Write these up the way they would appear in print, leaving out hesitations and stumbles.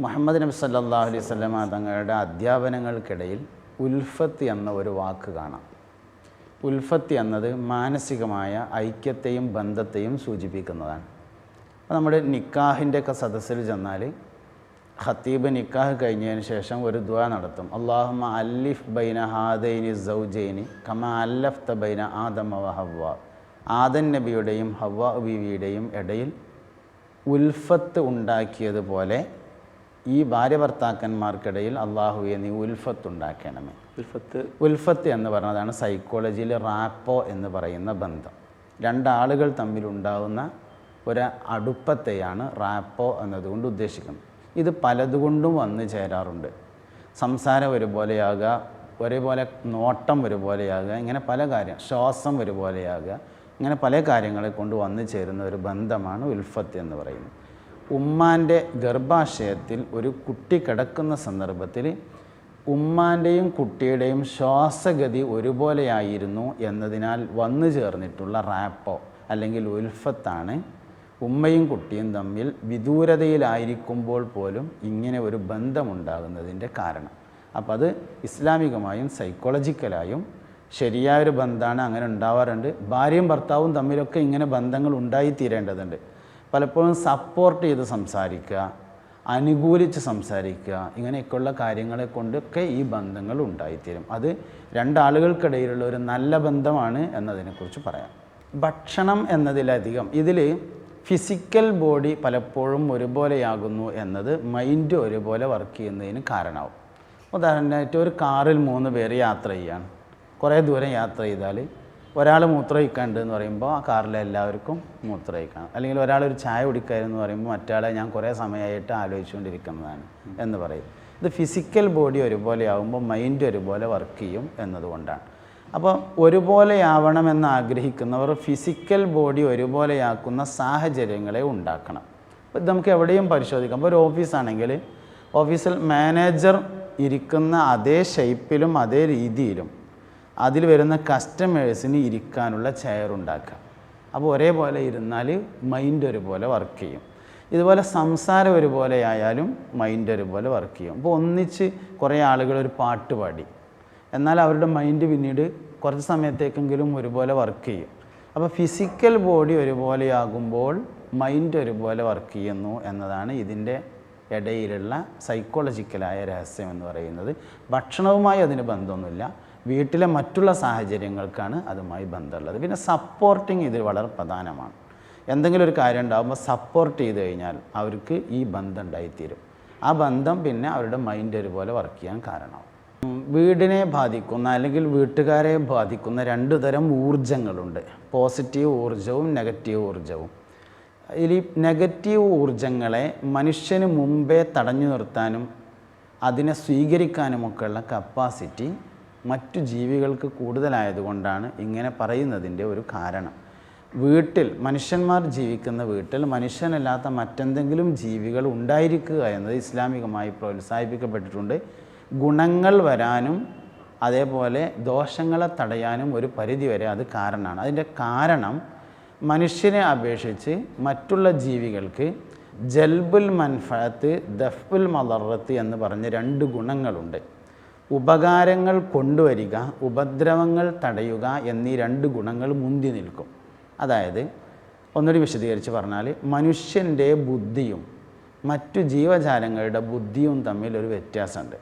മുഹമ്മദ് നബി സല്ലല്ലാഹു അലൈഹി വസല്ലമ തങ്ങളുടെ അധ്യാപനങ്ങൾക്കിടയിൽ ഉൽഫത്ത് എന്ന ഒരു വാക്ക് കാണാം. ഉൽഫത്ത് എന്നത് മാനസികമായ ഐക്യത്തെയും ബന്ധത്തെയും സൂചിപ്പിക്കുന്നതാണ്. അപ്പോൾ നമ്മുടെ നിക്കാഹിൻ്റെയൊക്കെ സദസ്സിൽ ചെന്നാൽ ഖത്തീബ് നിക്കാഹ് കഴിഞ്ഞതിന് ശേഷം ഒരു ദുആ നടത്തും. അല്ലാഹുമ്മ അല്ലിഫ് ബൈന ഹാദൈനി സൗജൈനി കമാ അല്ലഫ്ത ബൈന ആദമ വ ഹവ്വ. ആദം നബിയുടെയും ഹവ്വ ബീവിയുടെയും ഇടയിൽ ഉൽഫത്ത് ഉണ്ടാക്കിയതുപോലെ ഈ ഭാര്യ ഭർത്താക്കന്മാർക്കിടയിൽ അള്ളാഹുവെ നീ ഉൽഫത്ത് ഉണ്ടാക്കണമേ. ഉൽഫത്ത് എന്ന് പറയുന്നതാണ് സൈക്കോളജിയിൽ റാപ്പോ എന്ന് പറയുന്ന ബന്ധം. രണ്ടാളുകൾ തമ്മിലുണ്ടാകുന്ന ഒരു അടുപ്പത്തെയാണ് റാപ്പോ എന്നതുകൊണ്ട് ഉദ്ദേശിക്കുന്നത്. ഇത് പലതുകൊണ്ടും വന്നു ചേരാറുണ്ട്. സംസാരം ഒരുപോലെയാകുക, ഒരേപോലെ നോട്ടം ഒരുപോലെയാകുക, ഇങ്ങനെ പല കാര്യം, ശ്വാസം ഒരുപോലെയാകുക, ഇങ്ങനെ പല കാര്യങ്ങളെ കൊണ്ട് വന്നു ചേരുന്ന ഒരു ബന്ധമാണ് ഉൽഫത്ത് എന്ന് പറയുന്നത്. ഉമ്മാൻ്റെ ഗർഭാശയത്തിൽ ഒരു കുട്ടി കിടക്കുന്ന സന്ദർഭത്തിൽ ഉമ്മാൻ്റെയും കുട്ടിയുടെയും ശ്വാസഗതി ഒരുപോലെയായിരുന്നു എന്നതിനാൽ വന്നു ചേർന്നിട്ടുള്ള റാപ്പോ അല്ലെങ്കിൽ ഉൽഫത്താണ് ഉമ്മയും കുട്ടിയും തമ്മിൽ വിദൂരതയിലായിരിക്കുമ്പോൾ പോലും ഇങ്ങനെ ഒരു ബന്ധമുണ്ടാകുന്നതിൻ്റെ കാരണം. അപ്പോൾ അത് ഇസ്ലാമികമായും സൈക്കോളജിക്കലായും ശരിയായൊരു ബന്ധമാണ്, അങ്ങനെ ഉണ്ടാവാറുണ്ട്. ഭാര്യയും ഭർത്താവും തമ്മിലൊക്കെ ഇങ്ങനെ ബന്ധങ്ങൾ ഉണ്ടായിത്തീരേണ്ടതുണ്ട്. പലപ്പോഴും സപ്പോർട്ട് ചെയ്ത് സംസാരിക്കുക, അനുകൂലിച്ച് സംസാരിക്കുക, ഇങ്ങനെയൊക്കെയുള്ള കാര്യങ്ങളെ കൊണ്ടൊക്കെ ഈ ബന്ധങ്ങൾ ഉണ്ടായിത്തീരും. അത് രണ്ടാളുകൾക്കിടയിലുള്ള ഒരു നല്ല ബന്ധമാണ് എന്നതിനെക്കുറിച്ച് പറയാം. ഭക്ഷണം എന്നതിലധികം ഇതിൽ ഫിസിക്കൽ ബോഡി പലപ്പോഴും ഒരുപോലെയാകുന്നു എന്നത് മൈൻഡ് ഒരുപോലെ വർക്ക് ചെയ്യുന്നതിന് കാരണമാവും. ഉദാഹരണമായിട്ട് ഒരു കാറിൽ 3 പേര് യാത്ര ചെയ്യാണ്. കുറേ ദൂരം യാത്ര ചെയ്താൽ ഒരാൾ മൂത്രമൊഴിക്കാണ്ട് എന്ന് പറയുമ്പോൾ ആ കാറിലെ എല്ലാവർക്കും മൂത്രമൊഴിക്കണം. അല്ലെങ്കിൽ ഒരാളൊരു ചായ കുടിക്കാമെന്ന് പറയുമ്പോൾ മറ്റാളെ ഞാൻ കുറേ സമയമായിട്ട് ആലോചിച്ചുകൊണ്ടിരിക്കുന്നതാണ് എന്ന് പറയും. ഇത് ഫിസിക്കൽ ബോഡി ഒരുപോലെ ആകുമ്പോൾ മൈൻഡ് ഒരുപോലെ വർക്ക് ചെയ്യും എന്നതുകൊണ്ടാണ്. അപ്പോൾ ഒരുപോലെയാവണമെന്ന് ആഗ്രഹിക്കുന്നവർ ഫിസിക്കൽ ബോഡി ഒരുപോലെയാക്കുന്ന സാഹചര്യങ്ങളെ ഉണ്ടാക്കണം. അപ്പോൾ ഇത് നമുക്ക് എവിടെയും പരിശോധിക്കാം. അപ്പോൾ ഒരു ഓഫീസാണെങ്കിൽ ഓഫീസിൽ മാനേജർ ഇരിക്കുന്ന അതേ ഷേപ്പിലും അതേ രീതിയിലും അതിൽ വരുന്ന കസ്റ്റമേഴ്സിന് ഇരിക്കാനുള്ള ചെയർ ഉണ്ടാക്കുക. അപ്പോൾ ഒരേപോലെ ഇരുന്നാൽ മൈൻഡ് ഒരുപോലെ വർക്ക് ചെയ്യും. ഇതുപോലെ സംസാരം ഒരുപോലെ ആയാലും മൈൻഡ് ഒരുപോലെ വർക്ക് ചെയ്യും. അപ്പോൾ ഒന്നിച്ച് കുറേ ആളുകൾ ഒരു പാട്ട് പാടി, എന്നാൽ അവരുടെ മൈൻഡ് പിന്നീട് കുറച്ച് സമയത്തേക്കെങ്കിലും ഒരുപോലെ വർക്ക് ചെയ്യും. അപ്പോൾ ഫിസിക്കൽ ബോഡി ഒരുപോലെയാകുമ്പോൾ മൈൻഡ് ഒരുപോലെ വർക്ക് ചെയ്യുന്നു എന്നതാണ് ഇതിൻ്റെ ഇടയിലുള്ള സൈക്കോളജിക്കലായ രഹസ്യം എന്ന് പറയുന്നത്. ഭക്ഷണവുമായി അതിന് ബന്ധമൊന്നുമില്ല, വീട്ടിലെ മറ്റുള്ള സാഹചര്യങ്ങൾക്കാണ് അതുമായി ബന്ധമുള്ളത്. പിന്നെ സപ്പോർട്ടിങ് ഇതിൽ വളരെ പ്രധാനമാണ്. എന്തെങ്കിലും ഒരു കാര്യം ഉണ്ടാകുമ്പോൾ സപ്പോർട്ട് ചെയ്ത് കഴിഞ്ഞാൽ അവർക്ക് ഈ ബന്ധം ഉണ്ടായിത്തീരും. ആ ബന്ധം പിന്നെ അവരുടെ മൈൻഡ് ഒരുപോലെ വർക്ക് ചെയ്യാൻ കാരണമാവും. വീടിനെ ബാധിക്കുന്ന അല്ലെങ്കിൽ വീട്ടുകാരെ ബാധിക്കുന്ന 2 തരം ഊർജങ്ങളുണ്ട്. പോസിറ്റീവ് ഊർജവും നെഗറ്റീവ് ഊർജവും. ഈ നെഗറ്റീവ് ഊർജങ്ങളെ മനുഷ്യന് മുമ്പേ തടഞ്ഞു നിർത്താനും അതിനെ സ്വീകരിക്കാനുമൊക്കെയുള്ള കപ്പാസിറ്റി മറ്റു ജീവികൾക്ക് കൂടുതലായതുകൊണ്ടാണ് ഇങ്ങനെ പറയുന്നതിൻ്റെ ഒരു കാരണം. വീട്ടിൽ മനുഷ്യന്മാർ ജീവിക്കുന്ന വീട്ടിൽ മനുഷ്യനല്ലാത്ത മറ്റെന്തെങ്കിലും ജീവികൾ ഉണ്ടായിരിക്കുക എന്നത് ഇസ്ലാമികമായി പ്രോത്സാഹിപ്പിക്കപ്പെട്ടിട്ടുണ്ട്. ഗുണങ്ങൾ വരാനും അതേപോലെ ദോഷങ്ങളെ തടയാനും ഒരു പരിധിവരെ അത് കാരണമാണ്. അതിൻ്റെ കാരണം മനുഷ്യനെ അപേക്ഷിച്ച് മറ്റുള്ള ജീവികൾക്ക് ജൽബുൽ മൻഫഅത്ത് ദഫ്ഉൽ മദറത്ത് എന്ന് പറഞ്ഞ 2 ഗുണങ്ങളുണ്ട്. ഉപകാരങ്ങൾ കൊണ്ടുവരിക, ഉപദ്രവങ്ങൾ തടയുക എന്നീ 2 ഗുണങ്ങൾ മുന്തി നിൽക്കും. അതായത് ഒന്നുകൂടി വിശദീകരിച്ച് പറഞ്ഞാൽ മനുഷ്യൻ്റെ ബുദ്ധിയും മറ്റു ജീവജാലങ്ങളുടെ ബുദ്ധിയും തമ്മിൽ ഒരു വ്യത്യാസമുണ്ട്.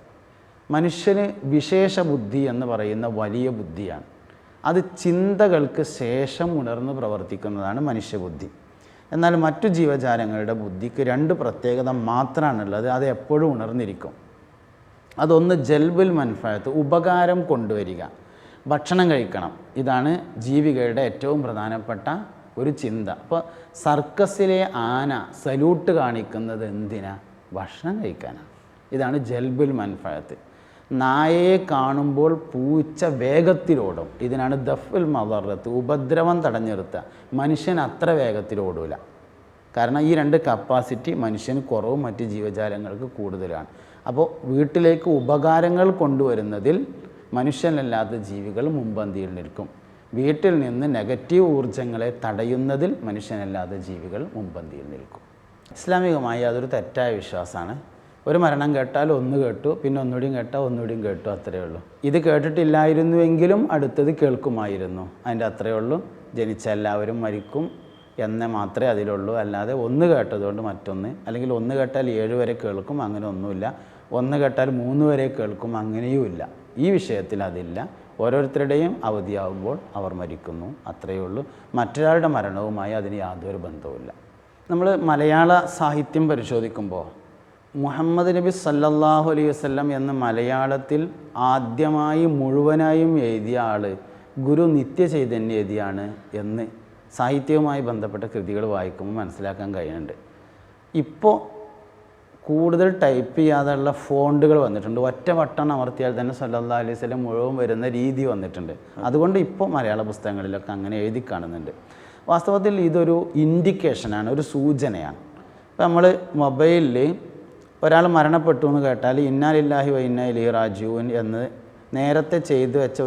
മനുഷ്യന് വിശേഷ ബുദ്ധി എന്ന് പറയുന്ന വലിയ ബുദ്ധിയാണ്. അത് ചിന്തകൾക്ക് ശേഷം ഉണർന്ന് പ്രവർത്തിക്കുന്നതാണ് മനുഷ്യബുദ്ധി. എന്നാൽ മറ്റു ജീവജാലങ്ങളുടെ ബുദ്ധിക്ക് 2 പ്രത്യേകത മാത്രമാണുള്ളത്. അത് എപ്പോഴും ഉണർന്നിരിക്കും. അതൊന്ന് ജൽബുൽ മൻഫഅത്ത്, ഉപകാരം കൊണ്ടുവരിക, ഭക്ഷണം കഴിക്കണം. ഇതാണ് ജീവികളുടെ ഏറ്റവും പ്രധാനപ്പെട്ട ഒരു ചിന്ത. അപ്പോൾ സർക്കസിലെ ആന സല്യൂട്ട് കാണിക്കുന്നത് എന്തിനാ? ഭക്ഷണം കഴിക്കാനാണ്. ഇതാണ് ജൽബുൽ മൻഫഅത്ത്. നായയെ കാണുമ്പോൾ പൂച്ച വേഗത്തിലോടും. ഇതിനാണ് ദഫ്ഉൽ മദറത്ത്, ഉപദ്രവം തടഞ്ഞു നിർത്തുക. മനുഷ്യൻ അത്ര വേഗത്തിലോടൂല. കാരണം ഈ 2 കപ്പാസിറ്റി മനുഷ്യന് കുറവും മറ്റ് ജീവജാലങ്ങൾക്ക് കൂടുതലാണ്. അപ്പോൾ വീട്ടിലേക്ക് ഉപകാരങ്ങൾ കൊണ്ടുവരുന്നതിൽ മനുഷ്യനല്ലാത്ത ജീവികൾ മുൻപന്തിയിൽ നിൽക്കും. വീട്ടിൽ നിന്ന് നെഗറ്റീവ് ഊർജ്ജങ്ങളെ തടയുന്നതിൽ മനുഷ്യനല്ലാത്ത ജീവികൾ മുൻപന്തിയിൽ നിൽക്കും. ഇസ്ലാമികമായി അതൊരു തെറ്റായ വിശ്വാസമാണ്. ഒരു മരണം കേട്ടാൽ ഒന്ന് കേട്ടു, പിന്നെ ഒന്നുകൂടിയും കേട്ടാൽ ഒന്നുകൂടിയും കേട്ടു, അത്രയേ ഉള്ളൂ. ഇത് കേട്ടിട്ടില്ലായിരുന്നുവെങ്കിലും അടുത്തത് കേൾക്കുമായിരുന്നു, അതിൻ്റെ അത്രയേ ഉള്ളൂ. ജനിച്ച എല്ലാവരും മരിക്കും എന്ന് മാത്രമേ അതിലുള്ളൂ. അല്ലാതെ ഒന്ന് കേട്ടതുകൊണ്ട് മറ്റൊന്ന്, അല്ലെങ്കിൽ ഒന്ന് കേട്ടാൽ 7 വരെ കേൾക്കും, അങ്ങനെ ഒന്നുമില്ല. ഒന്ന് കേട്ടാൽ 3 വരെ കേൾക്കും, അങ്ങനെയുമില്ല. ഈ വിഷയത്തിൽ അതില്ല. ഓരോരുത്തരുടെയും അവധിയാകുമ്പോൾ അവർ മരിക്കുന്നു, അത്രയേ ഉള്ളൂ. മറ്റൊരാളുടെ മരണവുമായി അതിന് യാതൊരു ബന്ധവുമില്ല. നമ്മൾ മലയാള സാഹിത്യം പരിശോധിക്കുമ്പോൾ മുഹമ്മദ് നബി സല്ലല്ലാഹു അലൈഹി വസല്ലം എന്ന മലയാളത്തിൽ ആദ്യമായി മുഴുവനായും എഴുതിയ ആൾ ഗുരു നിത്യചൈതന്യ എഴുതിയാണ് എന്ന് സാഹിത്യവുമായി ബന്ധപ്പെട്ട കൃതികൾ വായിക്കുമ്പോൾ മനസ്സിലാക്കാൻ കഴിയുന്നുണ്ട്. ഇപ്പോൾ കൂടുതൽ ടൈപ്പ് ചെയ്യാതെയുള്ള ഫോണ്ടുകൾ വന്നിട്ടുണ്ട്. ഒറ്റ വട്ടം അമർത്തിയാൽ തന്നെ സല്ലല്ലാഹു അലൈഹി വസല്ലം മുഴുവൻ വരുന്ന രീതി വന്നിട്ടുണ്ട്. അതുകൊണ്ട് ഇപ്പോൾ മലയാള പുസ്തകങ്ങളിലൊക്കെ അങ്ങനെ എഴുതി കാണുന്നുണ്ട്. വാസ്തവത്തിൽ ഇതൊരു ഇൻഡിക്കേഷനാണ്, ഒരു സൂചനയാണ്. ഇപ്പോൾ നമ്മൾ മൊബൈലിൽ ഒരാൾ മരണപ്പെട്ടു എന്ന് കേട്ടാൽ ഇന്നാ ലില്ലാഹി വ ഇന്നാ ഇലൈഹി റാജിഊൻ എന്ന് നേരത്തെ ചെയ്തു വെച്ച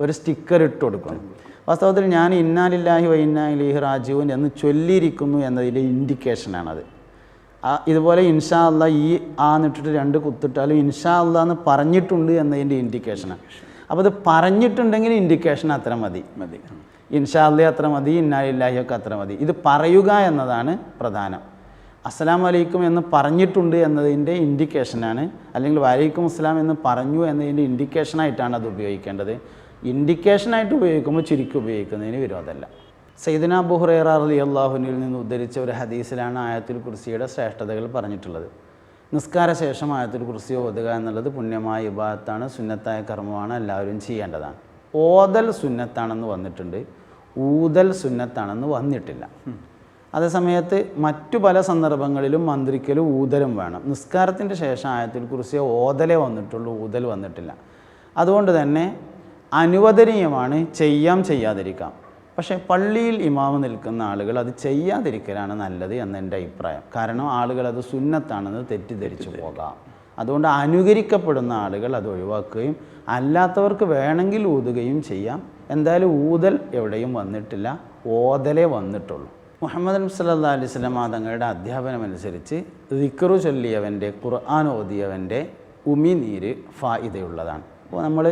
ഒരു സ്റ്റിക്കർ ഇട്ട് കൊടുക്കണം. വാസ്തവത്തിൽ ഞാൻ ഇന്നാ ലില്ലാഹി വ ഇന്നാ ഇലൈഹി റാജിഊൻ എന്ന് ചൊല്ലിയിരിക്കുന്നു എന്നതിൻ്റെ ഇൻഡിക്കേഷനാണത്. ഇതുപോലെ ഇൻഷാ അല്ലാ ഈ എന്നിട്ടിട്ട് 2 കുത്തിട്ടാലും ഇൻഷാ അല്ലാ എന്ന് പറഞ്ഞിട്ടുണ്ട് എന്നതിൻ്റെ ഇൻഡിക്കേഷനാണ്. അപ്പോൾ ഇത് പറഞ്ഞിട്ടുണ്ടെങ്കിൽ ഇൻഡിക്കേഷൻ അത്ര മതി. ഇൻഷാ അല്ലാ അത്ര മതി, ഇന്നാ ലില്ലാഹി ഒക്കെ അത്ര മതി. ഇത് പറയുക എന്നതാണ് പ്രധാനം. അസ്സലാമു അലൈക്കും എന്ന് പറഞ്ഞിട്ടുണ്ട് എന്നതിൻ്റെ ഇൻഡിക്കേഷനാണ്, അല്ലെങ്കിൽ വലൈക്കും അസ്സലാം എന്ന് പറഞ്ഞു എന്നതിൻ്റെ ഇൻഡിക്കേഷനായിട്ടാണ് അത് ഉപയോഗിക്കേണ്ടത്. ഇൻഡിക്കേഷനായിട്ട് ഉപയോഗിക്കുമ്പോൾ ചുരുക്കി ഉപയോഗിക്കുന്നതിന് വിരോധമല്ല. സയ്യിദുനാ അബൂ ഹുറൈറ റളിയല്ലാഹു അൻഹുവിൽ നിന്ന് ഉദ്ധരിച്ച ഒരു ഹദീസിലാണ് ആയത്തുൽ കുർസിയുടെ ശ്രേഷ്ഠതകൾ പറഞ്ഞിട്ടുള്ളത്. നിസ്കാര ശേഷം ആയത്തുൽ കുർസി ഓതുക എന്നുള്ളത് പുണ്യമായ ഇബാദത്താണ്, സുന്നത്തായ കർമ്മമാണ്, എല്ലാവരും ചെയ്യേണ്ടതാണ്. ഓതൽ സുന്നത്താണെന്ന് വന്നിട്ടുണ്ട്, ഊതൽ സുന്നത്താണെന്ന് വന്നിട്ടില്ല. അതേസമയത്ത് മറ്റു പല സന്ദർഭങ്ങളിലും മന്ത്രിക്കലും ഊതലും വേണം. നിസ്കാരത്തിൻ്റെ ശേഷം ആയത്തുൽ കുർസിയെ ഓതലേ വന്നിട്ടുള്ളൂ, ഊതൽ വന്നിട്ടില്ല. അതുകൊണ്ട് തന്നെ അനുവദനീയമാണ്, ചെയ്യാതിരിക്കാം. പക്ഷേ പള്ളിയിൽ ഇമാമ് നിൽക്കുന്ന ആളുകൾ അത് ചെയ്യാതിരിക്കലാണ് നല്ലത് എന്നെൻ്റെ അഭിപ്രായം. കാരണം ആളുകൾ അത് സുന്നത്താണെന്ന് തെറ്റിദ്ധരിച്ചു പോകാം. അതുകൊണ്ട് അനുകരിക്കപ്പെടുന്ന ആളുകൾ അത് ഒഴിവാക്കുകയും അല്ലാത്തവർക്ക് വേണമെങ്കിൽ ഊതുകയും ചെയ്യാം. എന്തായാലും ഊതൽ എവിടെയും വന്നിട്ടില്ല, ഓതലേ വന്നിട്ടുള്ളൂ. മുഹമ്മദ് നബി സല്ലല്ലാഹു അലൈഹി വസല്ലം തങ്ങളുടെ അധ്യാപനമനുസരിച്ച് ദിക്റ് ചൊല്ലിയവൻ്റെ, ഖുർആൻ ഓതിയവൻ്റെ ഉമിനീര് ഫായിദയുള്ളതാണ്. അപ്പോൾ നമ്മൾ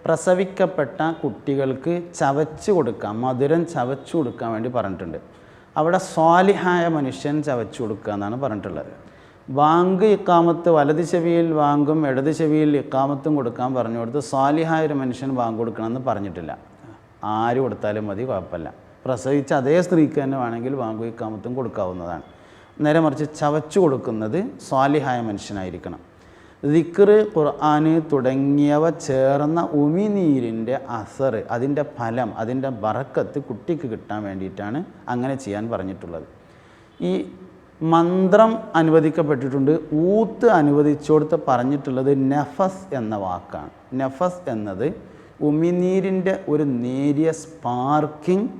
പ്രസവിക്കപ്പെട്ട കുട്ടികൾക്ക് ചവച്ചു കൊടുക്കാം, മധുരം ചവച്ചു കൊടുക്കാൻ വേണ്ടി പറഞ്ഞിട്ടുണ്ട്. അവിടെ സ്വാലിഹായ മനുഷ്യൻ ചവച്ചു കൊടുക്കുക എന്നാണ് പറഞ്ഞിട്ടുള്ളത്. ബാങ്ക് ഇക്കാമത്ത് വലത് ചെവിയിൽ ബാങ്കും ഇടത് ചെവിയിൽ ഇക്കാമത്തും കൊടുക്കാൻ പറഞ്ഞു കൊടുത്ത് സ്വാലിഹായ ഒരു മനുഷ്യൻ ബാങ്ക് കൊടുക്കണമെന്ന് പറഞ്ഞിട്ടില്ല. ആര് കൊടുത്താലും മതി, കുഴപ്പമില്ല. പ്രസവിച്ച അതേ സ്ത്രീക്ക് തന്നെ വേണമെങ്കിൽ ബാങ്കും ഇക്കാമത്തും കൊടുക്കാവുന്നതാണ്. നേരെ മറിച്ച് ചവച്ചു കൊടുക്കുന്നത് സ്വാലിഹായ മനുഷ്യനായിരിക്കണം. ദിക്റ്, ഖുർആൻ തുടങ്ങിയവ ചേർന്ന ഉമിനീരിൻ്റെ അസർ, അതിൻ്റെ ഫലം, അതിൻ്റെ ബറക്കത്ത് കുട്ടിക്ക് കിട്ടാൻ വേണ്ടിയിട്ടാണ് അങ്ങനെ ചെയ്യാൻ പറഞ്ഞിട്ടുള്ളത്. ഈ മന്ത്രം അനുവദിക്കപ്പെട്ടിട്ടുണ്ട്, ഊത്ത് അനുവദിച്ചോടുത്ത് പറഞ്ഞിട്ടുള്ളത് നഫസ് എന്ന വാക്കാണ്. നഫസ് എന്നത് ഉമിനീരിൻ്റെ ഒരു നേരിയ സ്പാർക്കിംഗ്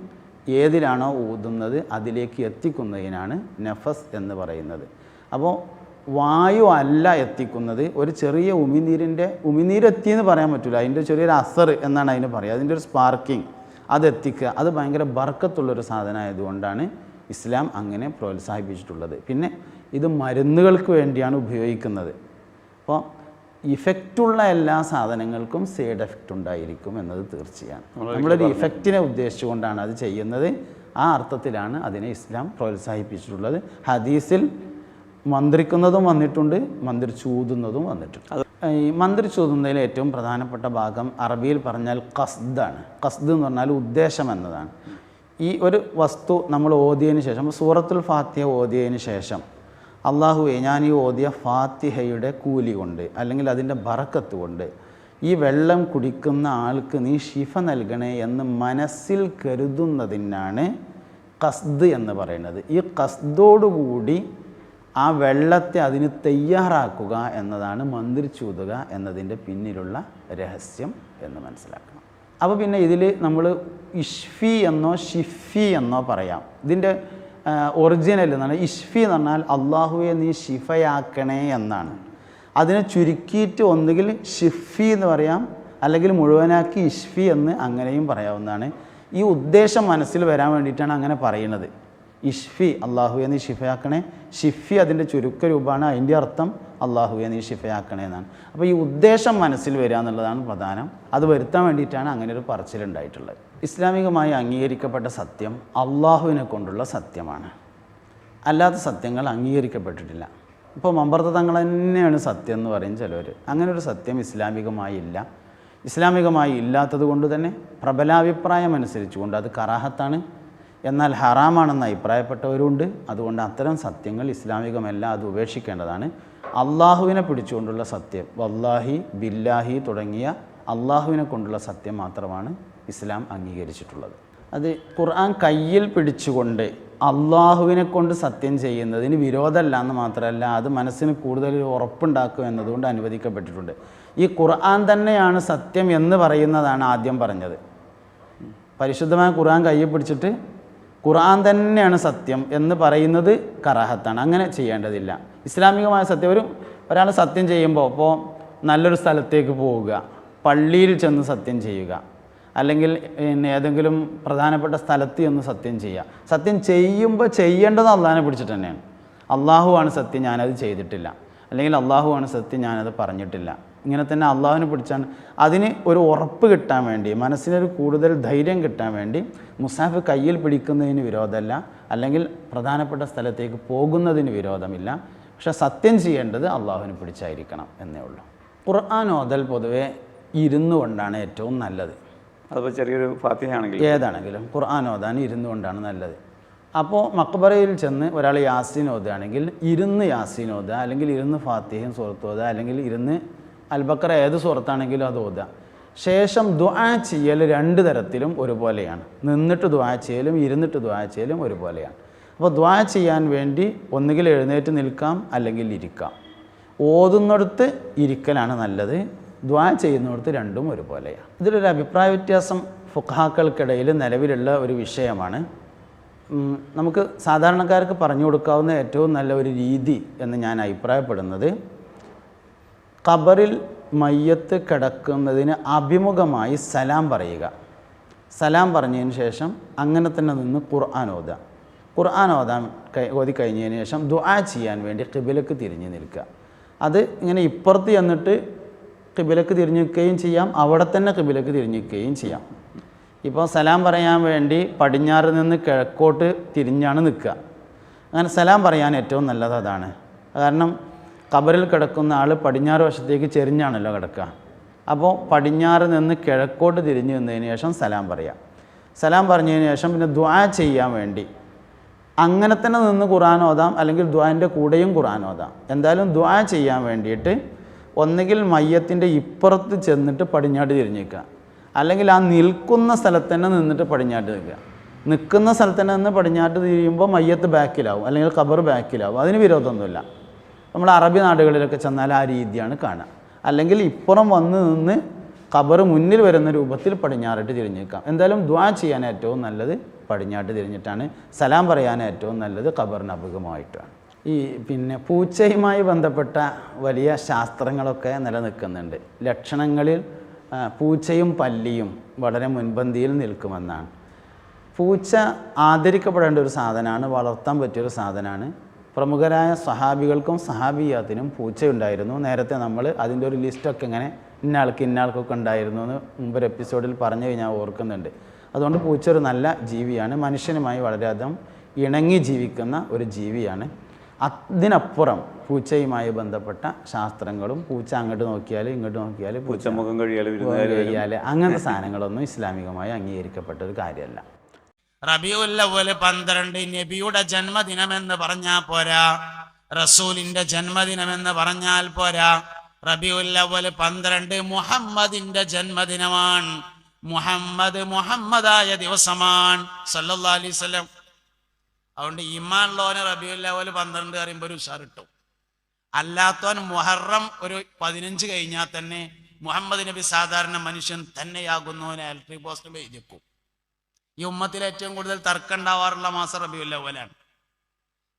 ഏതിലാണോ ഊതുന്നത് അതിലേക്ക് എത്തിക്കുന്നതിനാണ് നഫസ് എന്ന് പറയുന്നത്. അപ്പോൾ വായു അല്ല എത്തിക്കുന്നത്, ഒരു ചെറിയ ഉമിനീരെത്തിയെന്ന് പറയാൻ പറ്റില്ല, അതിൻ്റെ ചെറിയൊരു അസർ എന്നാണ് അതിന് പറയുക, അതിൻ്റെ ഒരു സ്പാർക്കിംഗ് അതെത്തിക്കുക. അത് ഭയങ്കര ബർക്കത്തുള്ളൊരു സാധനമായതുകൊണ്ടാണ് ഇസ്ലാം അങ്ങനെ പ്രോത്സാഹിപ്പിച്ചിട്ടുള്ളത്. പിന്നെ ഇത് മരുന്നുകൾക്ക് വേണ്ടിയാണ് ഉപയോഗിക്കുന്നത്. അപ്പോൾ ഇഫക്റ്റുള്ള എല്ലാ സാധനങ്ങൾക്കും സൈഡ് എഫക്റ്റ് ഉണ്ടായിരിക്കും എന്നത് തീർച്ചയാണ്. നമ്മളൊരു ഇഫക്റ്റിനെ ഉദ്ദേശിച്ചുകൊണ്ടാണ് അത് ചെയ്യുന്നത്. ആ അർത്ഥത്തിലാണ് അതിനെ ഇസ്ലാം പ്രോത്സാഹിപ്പിച്ചിട്ടുള്ളത്. ഹദീസിൽ മന്ത്രിക്കുന്നതും വന്നിട്ടുണ്ട്, മന്ത്രിച്ചൂതുന്നതും വന്നിട്ടുണ്ട്. ഈ മന്ത്രിച്ചൂതുന്നതിൽ ഏറ്റവും പ്രധാനപ്പെട്ട ഭാഗം അറബിയിൽ പറഞ്ഞാൽ ഖസ്ദാണ്. ഖസ്ദ് എന്ന് പറഞ്ഞാൽ ഉദ്ദേശം എന്നതാണ്. ഈ ഒരു വസ്തു നമ്മൾ ഓതിയതിന് ശേഷം, സൂറത്തുൽ ഫാത്തിഹ ഓതിയതിന് ശേഷം അള്ളാഹുവേ, ഞാൻ ഈ ഓതിയ ഫാത്തിഹയുടെ കൂലി കൊണ്ട് അല്ലെങ്കിൽ അതിൻ്റെ ബറക്കത്ത് കൊണ്ട് ഈ വെള്ളം കുടിക്കുന്ന ആൾക്ക് നീ ശിഫ നൽകണേ എന്ന് മനസ്സിൽ കരുതുന്നതിനാണ് ഖസ്ദ് എന്ന് പറയുന്നത്. ഈ ഖസ്ദോടുകൂടി ആ വെള്ളത്തെ അതിന് തയ്യാറാക്കുക എന്നതാണ് മന്ത്രിച്ചൂതുക എന്നതിൻ്റെ പിന്നിലുള്ള രഹസ്യം എന്ന് മനസ്സിലാക്കണം. അപ്പോൾ പിന്നെ ഇതിൽ നമ്മൾ ഇഷ്ഫി എന്നോ ഷിഫി എന്നോ പറയാം. ഇതിൻ്റെ ഒറിജിനൽ എന്നാണ്. ഇഷ്ഫി എന്ന് പറഞ്ഞാൽ അള്ളാഹുവെ നീ ഷിഫയാക്കണേ എന്നാണ്. അതിനെ ചുരുക്കിയിട്ട് ഒന്നുകിൽ ഷിഫി എന്ന് പറയാം, അല്ലെങ്കിൽ മുഴുവനാക്കി ഇഷ്ഫി എന്ന് അങ്ങനെയും പറയാവുന്നതാണ്. ഈ ഉദ്ദേശം മനസ്സിൽ വരാൻ വേണ്ടിയിട്ടാണ് അങ്ങനെ പറയുന്നത്. ഇഷ്ഫി, അള്ളാഹുവെ നീ ഷിഫയാക്കണേ. ഷിഫി അതിൻ്റെ ചുരുക്ക രൂപമാണ്. അതിൻ്റെ അർത്ഥം അള്ളാഹുവെ നീ ഷിഫയാക്കണേ എന്നാണ്. അപ്പോൾ ഈ ഉദ്ദേശം മനസ്സിൽ വരിക എന്നുള്ളതാണ് പ്രധാനം. അത് വരുത്താൻ വേണ്ടിയിട്ടാണ് അങ്ങനെ ഒരു പറച്ചിലുണ്ടായിട്ടുള്ളത്. ഇസ്ലാമികമായി അംഗീകരിക്കപ്പെട്ട സത്യം അള്ളാഹുവിനെ കൊണ്ടുള്ള സത്യമാണ്. അല്ലാത്ത സത്യങ്ങൾ അംഗീകരിക്കപ്പെട്ടിട്ടില്ല. ഇപ്പോൾ മമ്പർത്ത തങ്ങൾ തന്നെയാണ് സത്യം എന്ന് പറയും ചിലവർ. അങ്ങനെ ഒരു സത്യം ഇസ്ലാമികമായി ഇല്ല. ഇസ്ലാമികമായി ഇല്ലാത്തത് കൊണ്ട് തന്നെ പ്രബലാഭിപ്രായം അനുസരിച്ചുകൊണ്ട് അത് കറാഹത്താണ്, എന്നാൽ ഹറാമാണെന്ന് അഭിപ്രായപ്പെട്ടവരുണ്ട്. അതുകൊണ്ട് അത്തരം സത്യങ്ങൾ ഇസ്ലാമികമല്ല, അത് ഉപേക്ഷിക്കേണ്ടതാണ്. അള്ളാഹുവിനെ പിടിച്ചുകൊണ്ടുള്ള സത്യം, വല്ലാഹി ബില്ലാഹി തുടങ്ങിയ അള്ളാഹുവിനെ കൊണ്ടുള്ള സത്യം മാത്രമാണ് ഇസ്ലാം അംഗീകരിച്ചിട്ടുള്ളത്. അത് ഖുർആൻ കയ്യിൽ പിടിച്ചുകൊണ്ട് അള്ളാഹുവിനെ കൊണ്ട് സത്യം ചെയ്യുന്നതിന് വിരോധമല്ല എന്ന് മാത്രമല്ല, അത് മനസ്സിന് കൂടുതൽ ഉറപ്പുണ്ടാക്കും എന്നതുകൊണ്ട് അനുവദിക്കപ്പെട്ടിട്ടുണ്ട്. ഈ ഖുർആൻ തന്നെയാണ് സത്യം എന്ന് പറയുന്നതാണ് ആദ്യം പറഞ്ഞത്. പരിശുദ്ധമായ ഖുർആൻ കയ്യിൽ പിടിച്ചിട്ട് ഖുർആൻ തന്നെയാണ് സത്യം എന്ന് പറയുന്നത് കറാഹത്താണ്. അങ്ങനെ ചെയ്യേണ്ടതില്ല. ഇസ്ലാമികമായ സത്യം ഒരാൾ സത്യം ചെയ്യുമ്പോൾ, ഇപ്പോൾ നല്ലൊരു സ്ഥലത്തേക്ക് പോവുക, പള്ളിയിൽ ചെന്ന് സത്യം ചെയ്യുക, അല്ലെങ്കിൽ ഏതെങ്കിലും പ്രധാനപ്പെട്ട സ്ഥലത്ത് ചെന്ന് സത്യം ചെയ്യുക. സത്യം ചെയ്യുമ്പോൾ ചെയ്യേണ്ടത് അള്ളാഹിനെ പിടിച്ചിട്ട് തന്നെയാണ്. അള്ളാഹുവാണ് സത്യം, ഞാനത് ചെയ്തിട്ടില്ല, അല്ലെങ്കിൽ അള്ളാഹുവാണ് സത്യം, ഞാനത് പറഞ്ഞിട്ടില്ല. ഇങ്ങനെ തന്നെ അള്ളാഹുവിനെ പിടിച്ചാണ്. അതിന് ഒരു ഉറപ്പ് കിട്ടാൻ വേണ്ടി, മനസ്സിനൊരു കൂടുതൽ ധൈര്യം കിട്ടാൻ വേണ്ടി മുസാഫ് കയ്യിൽ പിടിക്കുന്നതിന് വിരോധമല്ല, അല്ലെങ്കിൽ പ്രധാനപ്പെട്ട സ്ഥലത്തേക്ക് പോകുന്നതിന് വിരോധമില്ല. പക്ഷെ സത്യം ചെയ്യേണ്ടത് അള്ളാഹുവിനെ പിടിച്ചായിരിക്കണം എന്നേ ഉള്ളൂ. ഖുർആൻ ഓതൽ പൊതുവെ ഇരുന്നു കൊണ്ടാണ് ഏറ്റവും നല്ലത്. അതിപ്പോൾ ചെറിയൊരു ഫാത്തിഹയാണെങ്കിൽ ഏതാണെങ്കിലും ഖുർആൻ ഓതാൻ ഇരുന്നു കൊണ്ടാണ് നല്ലത്. അപ്പോൾ മക്ബറയിൽ ചെന്ന് ഒരാൾ യാസീൻ ഓതുകയാണെങ്കിൽ ഇരുന്ന് യാസീൻ ഓതുക, അല്ലെങ്കിൽ ഇരുന്ന് ഫാത്തിഹയും സൂറത്ത് ഓതുക, അല്ലെങ്കിൽ ഇരുന്ന് അൽബക്കറ ഏത് സൂറത്താണെങ്കിലും അത് ഓതുക. ശേഷം ദുആ ചെയ്യൽ രണ്ട് തരത്തിലും ഒരുപോലെയാണ്. നിന്നിട്ട് ദുആ ചെയ്യലും ഇരുന്നിട്ട് ദുആ ചെയ്യലും ഒരുപോലെയാണ്. അപ്പോൾ ദുആ ചെയ്യാൻ വേണ്ടി ഒന്നുകിൽ എഴുന്നേറ്റ് നിൽക്കാം, അല്ലെങ്കിൽ ഇരിക്കാം. ഓതുന്നിടത്ത് ഇരിക്കലാണ് നല്ലത്, ദുആ ചെയ്യുന്നിടത്ത് രണ്ടും ഒരുപോലെയാണ്. ഇതിലൊരു അഭിപ്രായ വ്യത്യാസം ഫുഖഹാക്കൾക്കിടയിൽ നിലവിലുള്ള ഒരു വിഷയമാണ്. നമുക്ക് സാധാരണക്കാർക്ക് പറഞ്ഞു കൊടുക്കാവുന്ന ഏറ്റവും നല്ല ഒരു രീതി എന്ന് ഞാൻ അഭിപ്രായപ്പെടുന്നത്, ഖബറിൽ മയ്യത്ത് കിടക്കുന്നതിന് അഭിമുഖമായി സലാം പറയുക. സലാം പറഞ്ഞതിന് ശേഷം അങ്ങനെ തന്നെ നിന്ന് ഖുർആൻ ഓതുക. ഖുർആൻ ഓതി കഴിഞ്ഞതിന് ശേഷം ദുആ ചെയ്യാൻ വേണ്ടി ഖിബിലക്ക് തിരിഞ്ഞ് നിൽക്കുക. അത് ഇങ്ങനെ ഇപ്പുറത്ത് ചെന്നിട്ട് ഖിബിലക്ക് തിരിഞ്ഞ് നിൽക്കുകയും ചെയ്യാം, അവിടെ തന്നെ ഖിബിലക്ക് തിരിഞ്ഞ് നിൽക്കുകയും ചെയ്യാം. ഇപ്പോൾ സലാം പറയാൻ വേണ്ടി പടിഞ്ഞാറ് നിന്ന് കിഴക്കോട്ട് തിരിഞ്ഞാണ് നിൽക്കുക. അങ്ങനെ സലാം പറയാൻ ഏറ്റവും നല്ലത് അതാണ്. കാരണം ഖബറിൽ കിടക്കുന്ന ആൾ പടിഞ്ഞാറ് വശത്തേക്ക് ചെരിഞ്ഞാണല്ലോ കിടക്കുക. അപ്പോൾ പടിഞ്ഞാറ് നിന്ന് കിഴക്കോട്ട് തിരിഞ്ഞ് നിന്നതിന് ശേഷം സലാം പറയാം. സലാം പറഞ്ഞതിന് ശേഷം പിന്നെ ദുആ ചെയ്യാൻ വേണ്ടി അങ്ങനെ തന്നെ നിന്ന് ഖുർആൻ ഓതാം, അല്ലെങ്കിൽ ദുആൻ്റെ കൂടെയും ഖുർആൻ ഓതാം. എന്തായാലും ദുആ ചെയ്യാൻ വേണ്ടിയിട്ട് ഒന്നുകിൽ മയ്യത്തിൻ്റെ ഇപ്പുറത്ത് ചെന്നിട്ട് പടിഞ്ഞാട്ട് തിരിഞ്ഞ് നിൽക്കുക, അല്ലെങ്കിൽ ആ നിൽക്കുന്ന സ്ഥലത്ത് തന്നെ നിന്നിട്ട് പടിഞ്ഞാട്ട് നിൽക്കുക. നിൽക്കുന്ന സ്ഥലത്ത് തന്നെ നിന്ന് പടിഞ്ഞാട്ട് തിരിയുമ്പോൾ മയ്യത്ത് ബാക്കിലാവും, അല്ലെങ്കിൽ ഖബർ ബാക്കിലാവും. അതിന് വിരോധമൊന്നുമില്ല. നമ്മൾ അറബി നാടുകളിലൊക്കെ ചെന്നാൽ ആ രീതിയാണ് കാണുക. അല്ലെങ്കിൽ ഇപ്പുറം വന്ന് നിന്ന് ഖബർ മുന്നിൽ വരുന്ന രൂപത്തിൽ പടിഞ്ഞാറിട്ട് തിരിഞ്ഞ് നിൽക്കാം. എന്തായാലും ദുആ ചെയ്യാൻ ഏറ്റവും നല്ലത് പടിഞ്ഞാട്ട് തിരിഞ്ഞിട്ടാണ്. സലാം പറയാൻ ഏറ്റവും നല്ലത് ഖബറിന് അഭിമുഖമായിട്ടാണ്. പിന്നെ പൂച്ചയുമായി ബന്ധപ്പെട്ട വലിയ ശാസ്ത്രങ്ങളൊക്കെ നിലനിൽക്കുന്നുണ്ട്. ലക്ഷണങ്ങളിൽ പൂച്ചയും പല്ലിയും വളരെ മുൻപന്തിയിൽ നിൽക്കുമെന്നാണ്. പൂച്ച ആദരിക്കപ്പെടേണ്ട ഒരു സാധനമാണ്, വളർത്താൻ പറ്റിയൊരു സാധനമാണ്. പ്രമുഖരായ സഹാബികൾക്കും സഹാബിയാത്തിനും പൂച്ചയുണ്ടായിരുന്നു. നേരത്തെ നമ്മൾ അതിൻ്റെ ഒരു ലിസ്റ്റൊക്കെ ഇങ്ങനെ ഇന്നാൾക്കൊക്കെ ഉണ്ടായിരുന്നു എന്ന് മുമ്പൊരു എപ്പിസോഡിൽ പറഞ്ഞു കഴിഞ്ഞാൽ ഓർക്കുന്നുണ്ട്. അതുകൊണ്ട് പൂച്ച ഒരു നല്ല ജീവിയാണ്, മനുഷ്യനുമായി വളരെയധികം ഇണങ്ങി ജീവിക്കുന്ന ഒരു ജീവിയാണ്. അതിനപ്പുറം പൂച്ചയുമായി ബന്ധപ്പെട്ട ശാസ്ത്രങ്ങളും, പൂച്ച അങ്ങോട്ട് നോക്കിയാൽ ഇങ്ങോട്ട് നോക്കിയാൽ പൂച്ച മുഖം കഴിയാൽ അങ്ങനത്തെ സാധനങ്ങളൊന്നും ഇസ്ലാമികമായി അംഗീകരിക്കപ്പെട്ട ഒരു കാര്യമല്ല. റബീഉൽ അവ്വൽ 12 നബിയുടെ ജന്മദിനമെന്ന് പറഞ്ഞാൽ പോരാ, റസൂലിന്റെ ജന്മദിനമെന്ന് പറഞ്ഞാൽ പോരാ. റബീഉൽ അവ്വൽ 12 മുഹമ്മദിന്റെ ജന്മദിനമാണ്. മുഹമ്മദായ ദിവസമാണ് സല്ലല്ലാഹു അലൈഹി വസല്ലം. അതുകൊണ്ട് ഈമാനുള്ളവന് റബീഉൽ അവ്വൽ 12 പറയുമ്പോൾ ഒരു ഉഷാർ കിട്ടും. അല്ലാത്തവൻ മുഹറം ഒരു 15 കഴിഞ്ഞാൽ തന്നെ മുഹമ്മദ് നബി സാധാരണ മനുഷ്യൻ തന്നെയാകുന്നവന് ഇലക്ട്രിക് പോസ്റ്റ് എഴുതിക്കും. ഈ ഉമ്മത്തിൽ ഏറ്റവും കൂടുതൽ തർക്കം ഉണ്ടാവാറുള്ള മാസം റബീഉൽ അവ്വലാണ്.